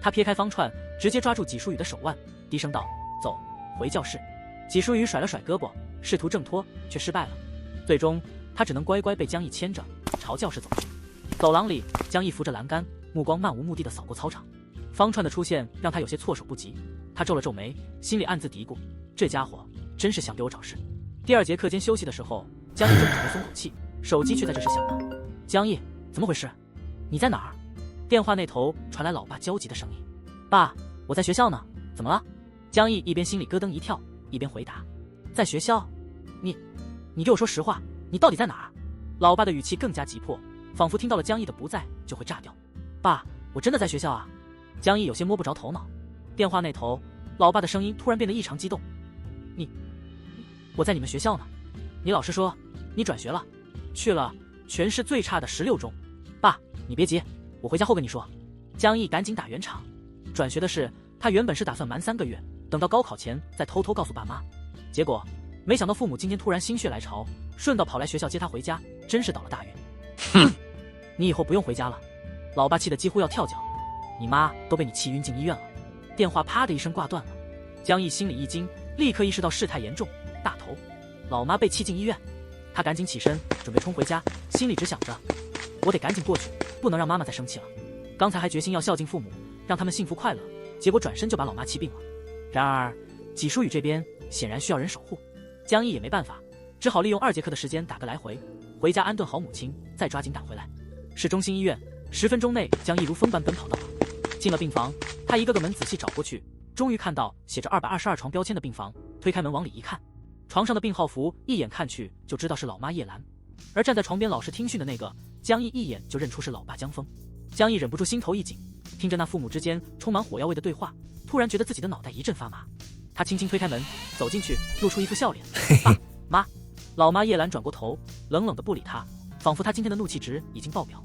他撇开方串，直接抓住纪舒雨的手腕，低声道：“走，回教室。”纪舒雨甩了甩胳膊，试图挣脱，却失败了。最终他只能乖乖被江毅牵着朝教室走去。走廊里，江毅扶着栏杆，目光漫无目的地扫过操场。方串的出现让他有些措手不及，他皱了皱眉，心里暗自嘀咕：这家伙真是想给我找事。第2节课间休息的时候，江毅正准备松口气，手机却在这时响了。江毅，怎么回事？你在哪儿？电话那头传来老爸焦急的声音：“爸，我在学校呢，怎么了？”江毅一边心里咯噔一跳，一边回答：“在学校？你给我说实话，你到底在哪儿？”老爸的语气更加急迫，仿佛听到了江毅的不在就会炸掉。“爸，我真的在学校啊！”江毅有些摸不着头脑。电话那头，老爸的声音突然变得异常激动：“我在你们学校呢。你老师说你转学了，去了全市最差的16中。爸，你别急，我回家后跟你说。”江毅赶紧打圆场，转学的事他原本是打算瞒3个月，等到高考前再偷偷告诉爸妈，结果没想到父母今天突然心血来潮，顺道跑来学校接他回家，真是倒了大运。哼，你以后不用回家了。老爸气得几乎要跳脚，你妈都被你气晕进医院了。电话啪的一声挂断了。江毅心里一惊，立刻意识到事态严重，大头，老妈被气进医院。他赶紧起身准备冲回家，心里只想着我得赶紧过去，不能让妈妈再生气了。刚才还决心要孝敬父母，让他们幸福快乐，结果转身就把老妈气病了。然而纪舒雨这边显然需要人守护，江毅也没办法，只好利用2节课的时间打个来回，回家安顿好母亲，再抓紧赶回来。市中心医院，10分钟内江毅如风般奔跑到了。进了病房，他一个个门仔细找过去，终于看到写着222床标签的病房。推开门往里一看，床上的病号服一眼看去就知道是老妈叶兰，而站在床边老实听训的那个江毅一眼就认出是老爸江峰。江毅忍不住心头一紧，听着那父母之间充满火药味的对话，突然觉得自己的脑袋一阵发麻。他轻轻推开门走进去，露出一副笑脸：“爸妈。”老妈叶兰转过头，冷冷的不理他，仿佛他今天的怒气值已经爆表。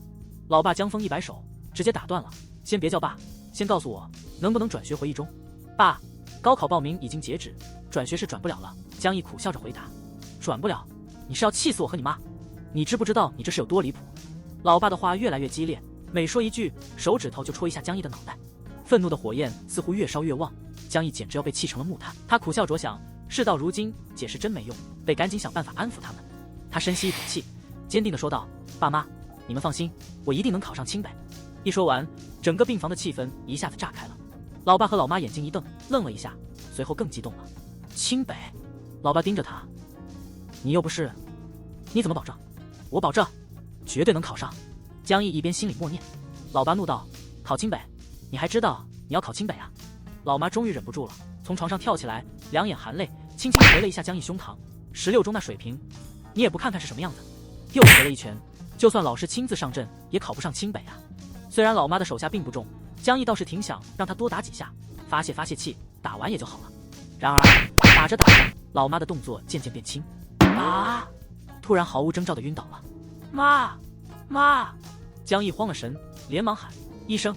老爸江峰一摆手，直接打断了：“先别叫爸，先告诉我能不能转学回一中。”“爸，高考报名已经截止，转学是转不了了。”江毅苦笑着回答。“转不了？你是要气死我和你妈？你知不知道你这是有多离谱？”老爸的话越来越激烈，每说一句，手指头就戳一下江毅的脑袋。愤怒的火焰似乎越烧越旺，江毅简直要被气成了木炭。他苦笑着想，事到如今解释真没用，得赶紧想办法安抚他们。他深吸一口气，坚定地说道：“爸妈，你们放心，我一定能考上清北。”一说完，整个病房的气氛一下子炸开了。老爸和老妈眼睛一瞪，愣了一下，随后更激动了。“清北？”老爸盯着他：“你又不是，你怎么保证？”“我保证，绝对能考上。”江毅一边心里默念。老爸怒道：“考清北？你还知道你要考清北啊？”老妈终于忍不住了，从床上跳起来，两眼含泪，轻轻捶了一下江毅胸膛。16中那水平，你也不看看是什么样子。又捶了一拳，就算老师亲自上阵，也考不上清北啊。虽然老妈的手下并不重，江毅倒是挺想让他多打几下，发泄气，打完也就好了。然而打着打着，老妈的动作渐渐变轻，突然毫无征兆的晕倒了。“妈！”江毅慌了神，连忙喊：“医生，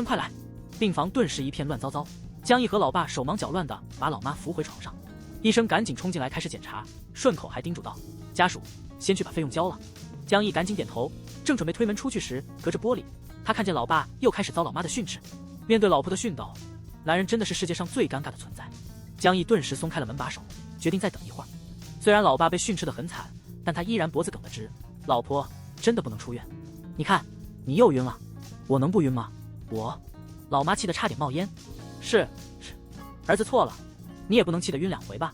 快来！”病房顿时一片乱糟糟，江毅和老爸手忙脚乱地把老妈扶回床上。医生赶紧冲进来开始检查，顺口还叮嘱道：“家属先去把费用交了。”江毅赶紧点头，正准备推门出去时，隔着玻璃他看见老爸又开始遭老妈的训斥。面对老婆的训导，男人真的是世界上最尴尬的存在。江毅顿时松开了门把手，决定再等一会儿。虽然老爸被训斥得很惨，但他依然脖子梗得直。老婆真的不能出院？你看你又晕了，我能不晕吗？老妈气得差点冒烟。是，儿子错了，你也不能气得晕2回吧。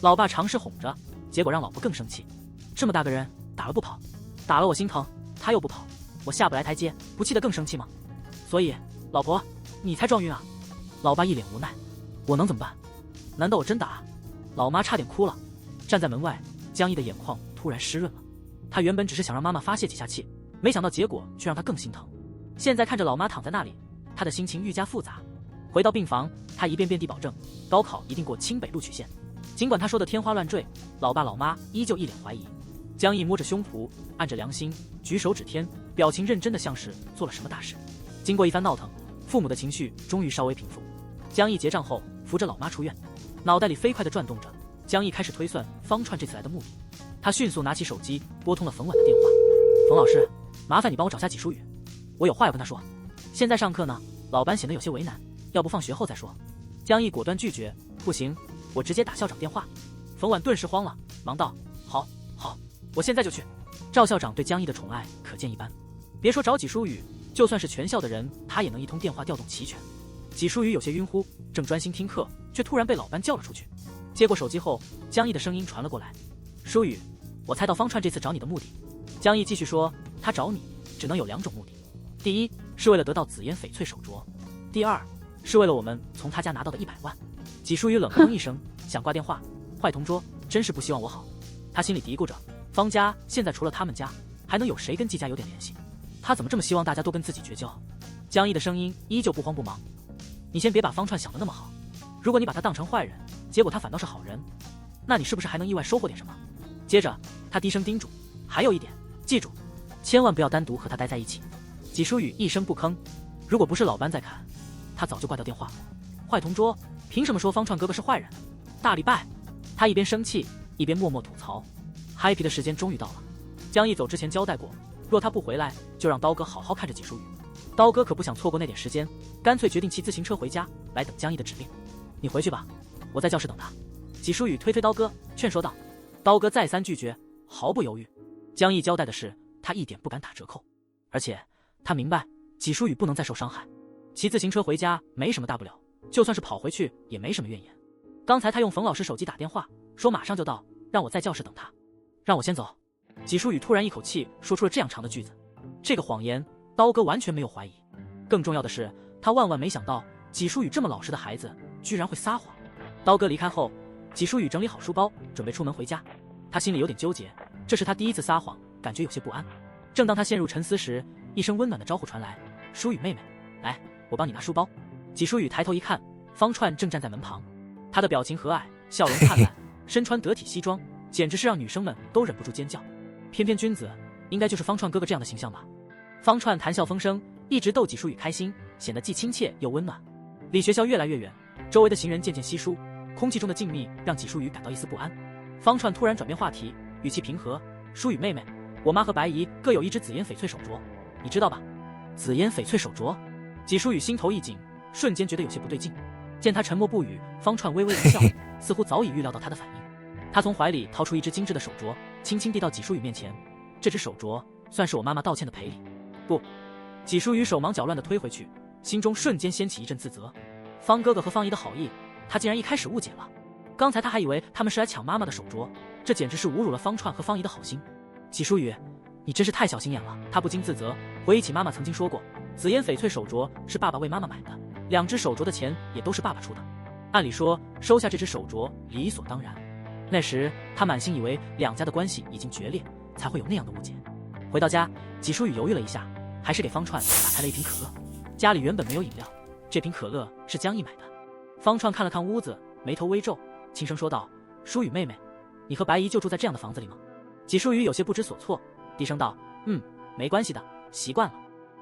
老爸尝试哄着，结果让老婆更生气。这么大个人打了不跑，打了我心疼，他又不跑，我下不来台阶，不气得更生气吗？所以老婆你才撞晕啊。老爸一脸无奈。我能怎么办？难道我真打？老妈差点哭了。站在门外，江毅的眼眶突然湿润了。他原本只是想让妈妈发泄几下气，没想到结果却让他更心疼。现在看着老妈躺在那里，他的心情愈加复杂。回到病房，他一遍遍地保证高考一定过清北录取线。尽管他说的天花乱坠，老爸老妈依旧一脸怀疑。江毅摸着胸脯，按着良心，举手指天，表情认真的像是做了什么大事。经过一番闹腾，父母的情绪终于稍微平复。江毅结账后扶着老妈出院，脑袋里飞快地转动着。江毅开始推算方串这次来的目的。他迅速拿起手机拨通了冯婉的电话：“冯老师，麻烦你帮我找下纪书宇，我有话要跟他说。现在上课呢，老班显得有些为难，要不放学后再说。”江毅果断拒绝：“不行，我直接打校长电话。”冯婉顿时慌了，忙道：“好，我现在就去。”赵校长对江毅的宠爱可见一斑，别说找纪书宇，就算是全校的人，他也能一通电话调动齐全。纪书宇有些晕乎，正专心听课，却突然被老班叫了出去。接过手机后，江毅的声音传了过来：“书宇，我猜到方串这次找你的目的。”江毅继续说：“他找你只能有2种目的，第一是为了得到紫烟翡翠手镯，第二是为了我们从他家拿到的100万。”纪书宇冷哼一声，想挂电话。坏同桌真是不希望我好。他心里嘀咕着，方家现在除了他们家，还能有谁跟季家有点联系？他怎么这么希望大家都跟自己绝交？江毅的声音依旧不慌不忙：“你先别把方串想得那么好，如果你把他当成坏人，结果他反倒是好人，那你是不是还能意外收获点什么？”接着他低声叮嘱：“还有一点，记住，千万不要单独和他待在一起。”纪书宇一声不吭，如果不是老班在看，他早就挂掉电话。坏同桌凭什么说方串哥哥是坏人？大礼拜！他一边生气一边默默吐槽。Happy 的时间终于到了，江毅走之前交代过，若他不回来，就让刀哥好好看着纪书宇。刀哥可不想错过那点时间，干脆决定骑自行车回家来等江毅的指令。“你回去吧，我在教室等他。”纪书宇推刀哥，劝说道。刀哥再三拒绝，毫不犹豫。江毅交代的是，他一点不敢打折扣，而且他明白纪书宇不能再受伤害。骑自行车回家没什么大不了，就算是跑回去也没什么怨言。刚才他用冯老师手机打电话，说马上就到，让我在教室等他，让我先走。纪书宇突然一口气说出了这样长的句子，这个谎言刀哥完全没有怀疑。更重要的是，他万万没想到纪书宇这么老实的孩子居然会撒谎。刀哥离开后，纪书宇整理好书包，准备出门回家。他心里有点纠结，这是他第一次撒谎，感觉有些不安。正当他陷入沉思时，一声温暖的招呼传来：“书宇妹妹，来，我帮你拿书包。”纪书宇抬头一看，方串正站在门旁，他的表情和蔼，笑容灿烂，身穿得体西装，简直是让女生们都忍不住尖叫。翩翩君子，应该就是方串哥哥这样的形象吧？方串谈笑风生，一直逗纪书宇开心，显得既亲切又温暖。离学校越来越远，周围的行人渐渐稀疏，空气中的静谧让纪书宇感到一丝不安。方串突然转变话题，语气平和：“书宇妹妹，我妈和白姨各有一只紫烟翡翠手镯，你知道吧？”紫烟翡翠手镯，纪书宇心头一紧，瞬间觉得有些不对劲。见他沉默不语，方串微微一笑，似乎早已预料到他的反应。他从怀里掏出一只精致的手镯，轻轻递到纪书宇面前：“这只手镯算是我妈妈道歉的赔礼。”不，纪书宇手忙脚乱地推回去，心中瞬间掀起一阵自责。方哥哥和方姨的好意，他竟然一开始误解了。刚才他还以为他们是来抢妈妈的手镯，这简直是侮辱了方串和方姨的好心。纪书宇，你真是太小心眼了。他不禁自责，回忆起妈妈曾经说过，紫烟翡翠手镯是爸爸为妈妈买的，2只手镯的钱也都是爸爸出的。按理说，收下这只手镯理所当然。那时他满心以为2家的关系已经决裂，才会有那样的误解。回到家，纪书宇犹豫了一下，还是给方串打开了一瓶可乐。家里原本没有饮料，这瓶可乐是江毅买的。方串看了看屋子，眉头微皱，轻声说道：“书宇妹妹，你和白姨就住在这样的房子里吗？”纪书宇有些不知所措，低声道：“没关系的，习惯了。”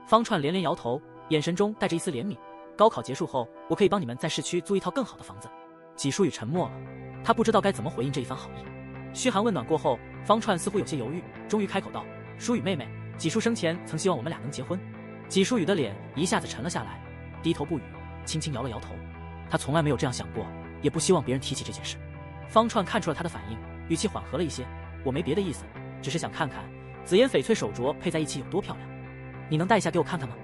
方串连连摇头，眼神中带着一丝怜悯：“高考结束后，我可以帮你们在市区租一套更好的房子。”纪书宇沉默了，他不知道该怎么回应这一番好意。嘘寒问暖过后，方串似乎有些犹豫，终于开口道：“书宇妹妹，纪书生前曾希望我们俩能结婚。”纪书宇的脸一下子沉了下来，低头不语，轻轻摇了摇头。他从来没有这样想过，也不希望别人提起这件事。方串看出了他的反应，语气缓和了一些：“我没别的意思，只是想看看紫烟翡翠手镯配在一起有多漂亮。你能戴下给我看看吗？”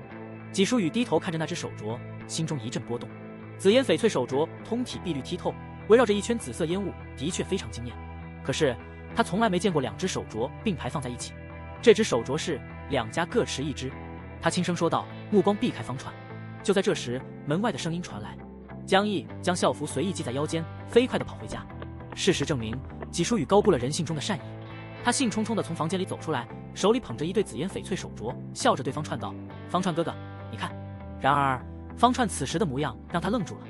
纪书宇低头看着那只手镯，心中一阵波动。紫烟翡翠手镯通体碧绿剔透，围绕着一圈紫色烟雾，的确非常惊艳。可是他从来没见过2只手镯并排放在一起，这只手镯是2家各持1只。他轻声说道，目光避开方串。就在这时，门外的声音传来，江毅将校服随意系在腰间，飞快地跑回家。事实证明，纪书宇高估了人性中的善意。他兴冲冲地从房间里走出来，手里捧着一对紫烟翡翠手镯，笑着对方串道：“方串哥哥，你看。”然而方串此时的模样让他愣住了。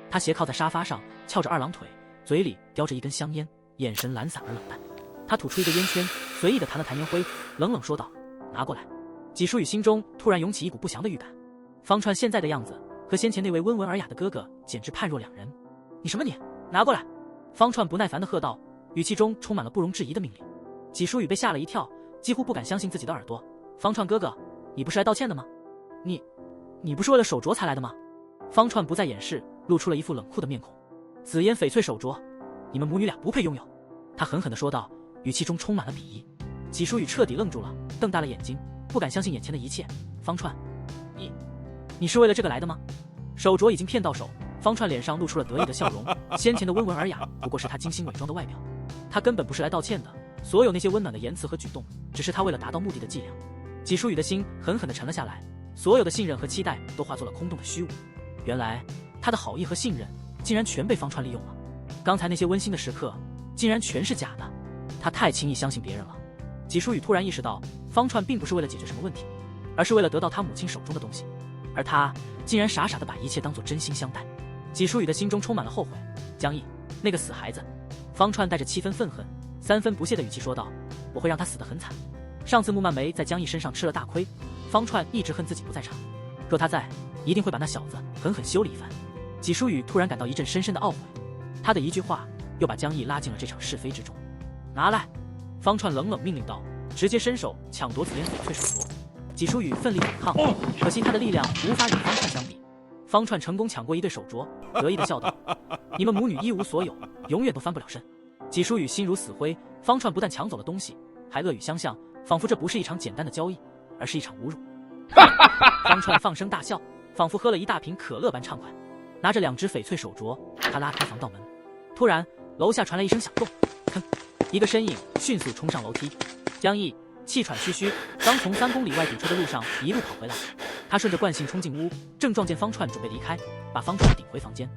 他斜靠在沙发上，翘着2郎腿，嘴里叼着一根香烟，眼神懒散而冷淡。他吐出一个烟圈，随意地弹了弹烟灰，冷冷说道：“拿过来。”纪书宇心中突然涌起一股不祥的预感。方串现在的样子和先前那位温文尔雅的哥哥简直判若两人。“你什么你？拿过来！”方串不耐烦地喝道，语气中充满了不容置疑的命令。纪书宇被吓了一跳，几乎不敢相信自己的耳朵。“方串哥哥，你不是来道歉的吗？你不是为了手镯才来的吗？”方串不再掩饰，露出了一副冷酷的面孔。“紫烟翡翠手镯，你们母女俩不配拥有。”他狠狠地说道，语气中充满了鄙夷。纪书宇彻底愣住了，瞪大了眼睛，不敢相信眼前的一切。“方串，你是为了这个来的吗？”手镯已经骗到手，方串脸上露出了得意的笑容，先前的温文尔雅不过是他精心伪装的外表，他根本不是来道歉的，所有那些温暖的言辞和举动，只是他为了达到目的的伎俩。纪书宇的心狠狠地沉了下来，所有的信任和期待都化作了空洞的虚无。原来他的好意和信任竟然全被方串利用了，刚才那些温馨的时刻竟然全是假的，他太轻易相信别人了。纪书宇突然意识到，方串并不是为了解决什么问题，而是为了得到他母亲手中的东西，而他竟然傻傻地把一切当作真心相待。纪书宇的心中充满了后悔。“江毅，那个死孩子！”方串带着7分愤恨、3分不屑的语气说道，“我会让他死得很惨。上次穆曼梅在江毅身上吃了大亏，方串一直恨自己不在场，若他在，一定会把那小子狠狠修理一番。”纪书宇突然感到一阵深深的懊悔，他的一句话又把江毅拉进了这场是非之中。“拿来！”方串冷冷命令道，直接伸手抢夺紫烟翡翠手镯。纪书宇奋力抵抗，可惜他的力量无法与方串相比。方串成功抢过一对手镯，得意地笑道：“你们母女一无所有，永远都翻不了身。”纪书宇心如死灰，方串不但抢走了东西，还恶语相向，仿佛这不是一场简单的交易，而是一场侮辱。方串放声大笑，仿佛喝了一大瓶可乐般畅快。拿着2只翡翠手镯，他拉开防盗门。突然，楼下传来一声响动，砰！一个身影迅速冲上楼梯。江毅气喘吁吁，刚从3公里外堵车的路上一路跑回来。他顺着惯性冲进屋，正撞见方串准备离开，把方串顶回房间。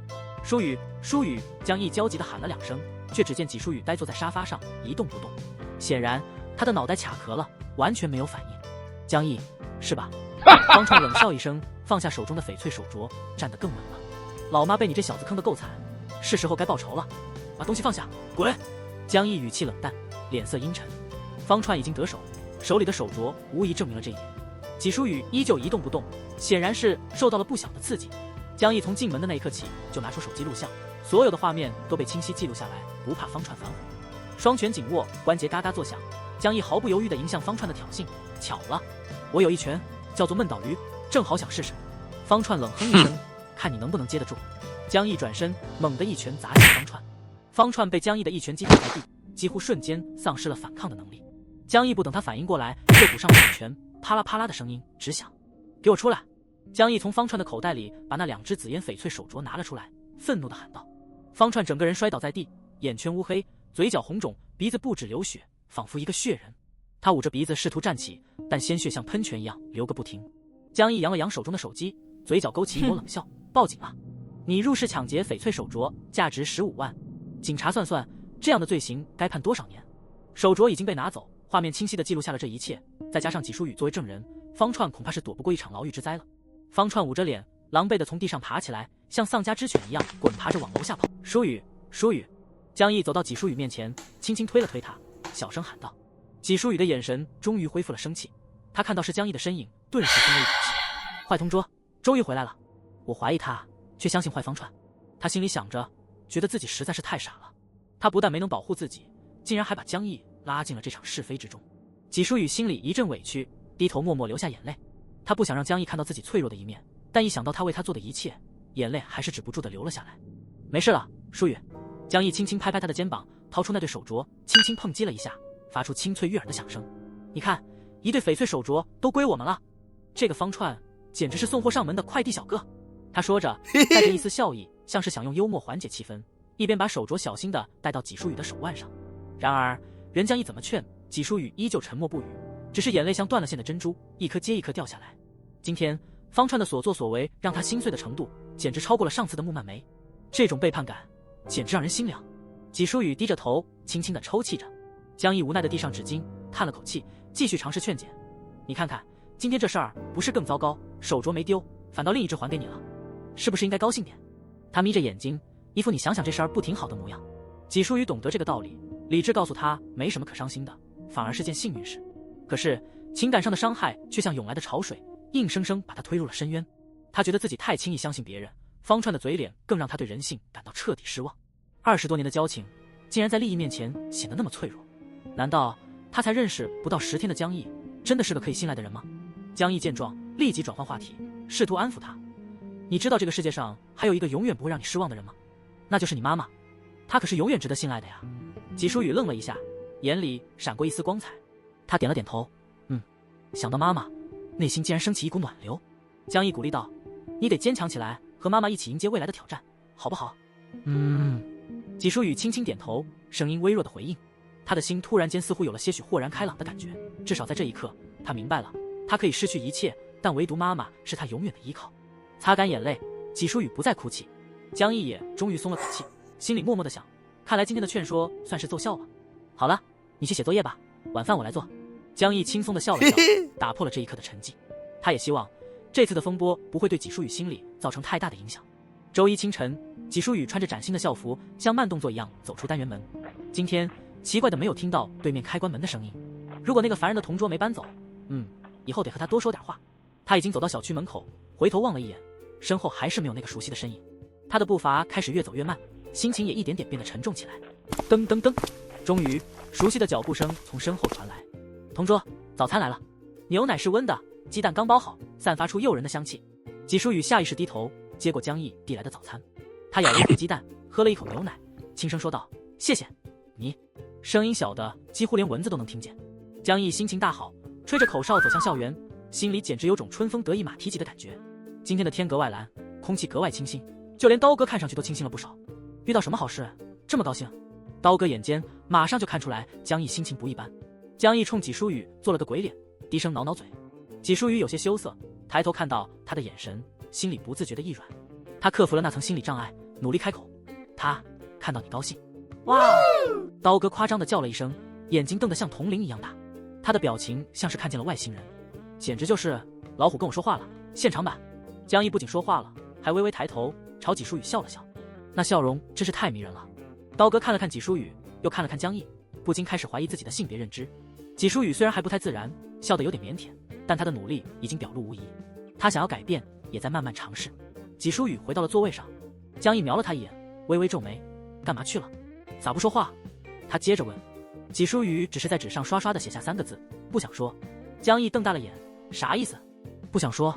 舒雨，舒雨！江毅焦急地喊了2声，却只见纪舒雨呆坐在沙发上一动不动，显然他的脑袋卡壳了，完全没有反应。江毅，是吧？方串冷笑一声，放下手中的翡翠手镯，站得更稳了。老妈被你这小子坑得够惨，是时候该报仇了。把东西放下，滚！江毅语气冷淡，脸色阴沉。方串已经得手，手里的手镯无疑证明了这一点。纪舒雨依旧一动不动，显然是受到了不小的刺激。江毅从进门的那一刻起就拿出手机录像，所有的画面都被清晰记录下来，不怕方串反悔。双拳紧握，关节嘎嘎作响。江毅毫不犹豫地迎向方串的挑衅。巧了，我有一拳叫做闷倒驴，正好想试试。方串冷哼一声，看你能不能接得住。江毅转身，猛地一拳砸向方串。方串被江毅的一拳击倒在地，几乎瞬间丧失了反抗的能力。江毅不等他反应过来，就补上了2拳，啪啦啪啦的声音直响。给我出来！江毅从方串的口袋里把那2只紫烟翡翠手镯拿了出来，愤怒地喊道。方串整个人摔倒在地，眼圈乌黑，嘴角红肿，鼻子不止流血，仿佛一个血人。他捂着鼻子试图站起，但鲜血像喷泉一样流个不停。江毅扬了扬手中的手机，嘴角勾起一抹冷笑：报警了！你入室抢劫翡翠手镯，价值15万。警察算算，这样的罪行该判多少年？手镯已经被拿走，画面清晰地记录下了这一切，再加上纪舒雨作为证人，方串恐怕是躲不过一场牢狱之灾了。方串捂着脸，狼狈地从地上爬起来，像丧家之犬一样滚爬着往楼下跑。舒雨，舒雨！江毅走到纪舒雨面前，轻轻推了推他，小声喊道。纪舒雨的眼神终于恢复了生气，他看到是江毅的身影，顿时松了一口气。坏同桌终于回来了，我怀疑他，却相信坏方串。他心里想着，觉得自己实在是太傻了。他不但没能保护自己，竟然还把江毅拉进了这场是非之中。纪舒雨心里一阵委屈，低头默默流下眼泪。他不想让江毅看到自己脆弱的一面，但一想到他为他做的一切，眼泪还是止不住地流了下来。没事了，舒雨。江毅轻轻拍拍他的肩膀，掏出那对手镯，轻轻碰击了一下，发出清脆悦耳的响声。你看，一对翡翠手镯都归我们了。这个方串简直是送货上门的快递小哥。他说着，带着一丝笑意，像是想用幽默缓解气氛，一边把手镯小心地戴到纪舒雨的手腕上。然而任江毅怎么劝，纪舒雨依旧沉默不语，只是眼泪像断了线的珍珠，一颗接一颗掉下来。今天方串的所作所为让他心碎的程度简直超过了上次的木蔓梅，这种背叛感简直让人心凉。纪舒雨低着头轻轻地抽泣着。江毅无奈地递上纸巾，叹了口气，继续尝试劝解。你看看，今天这事儿不是更糟糕，手镯没丢，反倒另一只还给你了，是不是应该高兴点？他眯着眼睛，一副你想想这事儿不挺好的模样。纪舒雨懂得这个道理，理智告诉他没什么可伤心的，反而是件幸运事。可是情感上的伤害却像涌来的潮水，硬生生把他推入了深渊。他觉得自己太轻易相信别人，方串的嘴脸更让他对人性感到彻底失望。20多年的交情，竟然在利益面前显得那么脆弱。难道他才认识不到10天的江毅，真的是个可以信赖的人吗？江毅见状，立即转换话题，试图安抚他。你知道这个世界上还有一个永远不会让你失望的人吗？那就是你妈妈，她可是永远值得信赖的呀。纪舒雨愣了一下，眼里闪过一丝光彩。他点了点头，想到妈妈，内心竟然升起一股暖流。江毅鼓励道，你得坚强起来，和妈妈一起迎接未来的挑战，好不好？纪舒雨轻轻点头，声音微弱的回应。他的心突然间似乎有了些许豁然开朗的感觉，至少在这一刻，他明白了，他可以失去一切，但唯独妈妈是他永远的依靠。擦干眼泪，纪舒雨不再哭泣。江毅也终于松了口气，心里默默的想，看来今天的劝说算是奏效了。好了，你去写作业吧，晚饭我来做。江毅轻松的笑了笑，打破了这一刻的沉寂。他也希望这次的风波不会对纪舒雨心里造成太大的影响。周一清晨，纪舒雨穿着崭新的校服，像慢动作一样走出单元门。今天奇怪的没有听到对面开关门的声音。如果那个烦人的同桌没搬走，以后得和他多说点话。他已经走到小区门口，回头望了一眼，身后还是没有那个熟悉的身影。他的步伐开始越走越慢，心情也一点点变得沉重起来。噔噔噔，终于熟悉的脚步声从身后传来。同桌，早餐来了，牛奶是温的，鸡蛋刚剥好，散发出诱人的香气。纪舒雨下意识低头接过江毅递来的早餐，他咬了一口鸡蛋，喝了一口牛奶，轻声说道，谢谢你。声音小的几乎连蚊子都能听见。江毅心情大好，吹着口哨走向校园，心里简直有种春风得意马蹄疾的感觉。今天的天格外蓝，空气格外清新，就连刀哥看上去都清新了不少。遇到什么好事这么高兴？刀哥眼尖，马上就看出来江毅心情不一般。江毅冲纪舒雨做了个鬼脸，低声挠挠嘴。纪舒雨有些羞涩，抬头看到他的眼神，心里不自觉的一软。他克服了那层心理障碍，努力开口：“他看到你高兴。”哇！刀哥夸张的叫了一声，眼睛瞪得像铜铃一样大。他的表情像是看见了外星人，简直就是老虎跟我说话了现场版。江毅不仅说话了，还微微抬头朝纪书宇笑了笑，那笑容真是太迷人了。刀哥看了看纪书宇，又看了看江毅，不禁开始怀疑自己的性别认知。纪书宇虽然还不太自然，笑得有点腼腆，但他的努力已经表露无遗。他想要改变，也在慢慢尝试。纪书宇回到了座位上，江毅瞄了他一眼，微微皱眉：“干嘛去了？咋不说话？”他接着问。纪书宇只是在纸上刷刷地写下3个字：“不想说。”江毅瞪大了眼：“啥意思？不想说？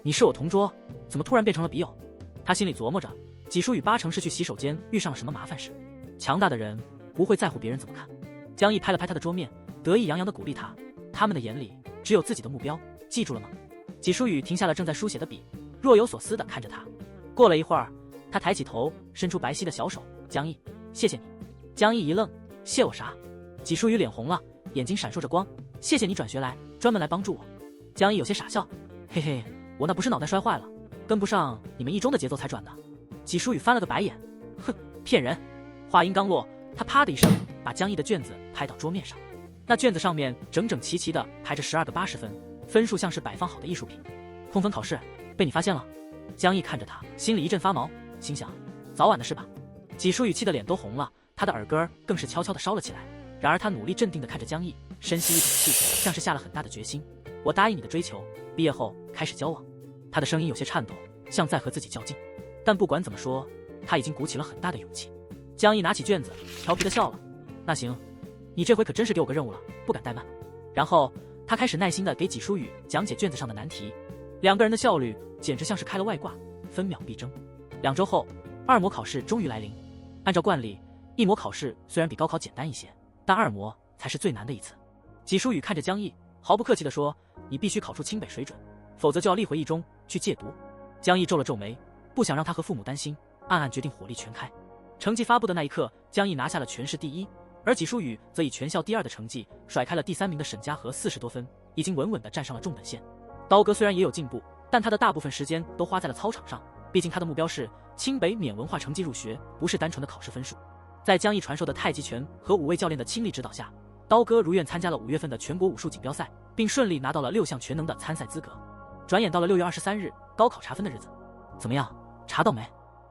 你是我同桌，怎么突然变成了笔友？”他心里琢磨着，纪书宇8成是去洗手间遇上了什么麻烦事。强大的人不会在乎别人怎么看。江毅拍了拍他的桌面，得意洋洋地鼓励他：“他们的眼里只有自己的目标，记住了吗？”纪书宇停下了正在书写的笔，若有所思地看着他。过了一会儿，他抬起头，伸出白皙的小手：“江毅，谢谢你。”江毅一愣：“谢我啥？”纪书宇脸红了，眼睛闪烁着光：“谢谢你转学来，专门来帮助我。”江毅有些傻笑：“嘿嘿，我那不是脑袋摔坏了，跟不上你们一中的节奏才转的。”纪书宇翻了个白眼：“哼，骗人！”话音刚落，他啪的一声把江毅的卷子拍到桌面上。那卷子上面整整齐齐地排着12个80分，分数像是摆放好的艺术品。空分考试被你发现了。江毅看着他，心里一阵发毛，心想：早晚的事吧。纪书宇气得脸都红了，他的耳根更是悄悄地烧了起来。然而他努力镇定地看着江毅，深吸一口气，像是下了很大的决心：“我答应你的追求，毕业后开始交往。”他的声音有些颤抖，像在和自己较劲。但不管怎么说，他已经鼓起了很大的勇气。江毅拿起卷子，调皮地笑了：“那行，你这回可真是给我个任务了，不敢怠慢。”然后他开始耐心地给纪书宇讲解卷子上的难题。两个人的效率简直像是开了外挂，分秒必争。2周后，2模考试终于来临。按照惯例，1模考试虽然比高考简单一些，但2模才是最难的一次。纪书宇看着江毅，毫不客气地说：“你必须考出清北水准，否则就要立回1中去戒毒。”江毅皱了皱眉，不想让他和父母担心，暗暗决定火力全开。成绩发布的那一刻，江毅拿下了全市第1，而纪书宇则以全校第2的成绩甩开了第3名的沈佳禾40多分，已经稳稳地站上了重本线。刀哥虽然也有进步，但他的大部分时间都花在了操场上，毕竟他的目标是清北免文化成绩入学，不是单纯的考试分数。在江毅传授的太极拳和5位教练的倾力指导下，刀哥如愿参加了5月份的全国武术锦标赛，并顺利拿到了6项全能的参赛资格。转眼到了6月23日高考查分的日子，怎么样，查到没？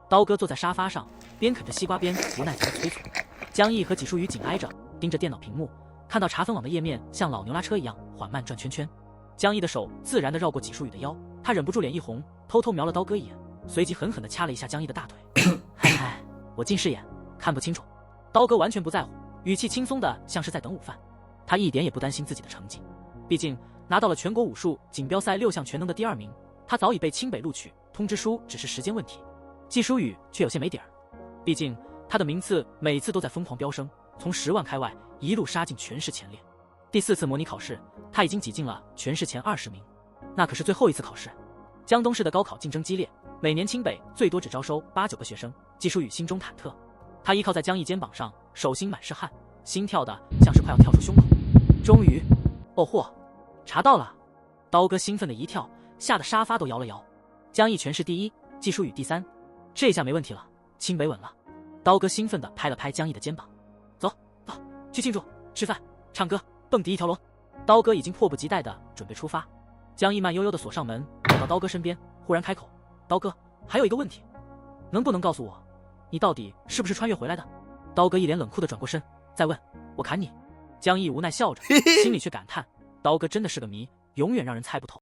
刀哥坐在沙发上，边啃着西瓜边无奈地催促。江毅和纪书宇紧挨着，盯着电脑屏幕，看到查分网的页面像老牛拉车一样缓慢转圈圈。江毅的手自然地绕过纪书宇的腰，他忍不住脸一红，偷偷瞄了刀哥一眼，随即狠狠地掐了一下江毅的大腿。嗨嗨，我近视眼看不清楚。刀哥完全不在乎，语气轻松的像是在等午饭。他一点也不担心自己的成绩，毕竟拿到了全国武术锦标赛6项全能的第2名，他早已被清北录取，通知书只是时间问题。纪书宇却有些没底儿，毕竟他的名次每次都在疯狂飙升，从10万开外一路杀进全市前列。第4次模拟考试，他已经挤进了全市前20名，那可是最后一次考试。江东市的高考竞争激烈，每年清北最多只招收8、9个学生，纪书宇心中忐忑。他依靠在江毅肩膀上，手心满是汗，心跳的像是快要跳出胸口。终于，哦嚯，查到了！刀哥兴奋的一跳，吓得沙发都摇了摇。江毅全市第1，纪书宇第3，这下没问题了，清北稳了。刀哥兴奋地拍了拍江毅的肩膀：“走，走，去庆祝，吃饭，唱歌，蹦迪一条龙。”刀哥已经迫不及待地准备出发。江毅慢悠悠地锁上门，走到刀哥身边，忽然开口：“刀哥，还有一个问题，能不能告诉我，你到底是不是穿越回来的？”刀哥一脸冷酷地转过身：“再问，我砍你。”江毅无奈笑着，心里却感叹：刀哥真的是个谜，永远让人猜不透。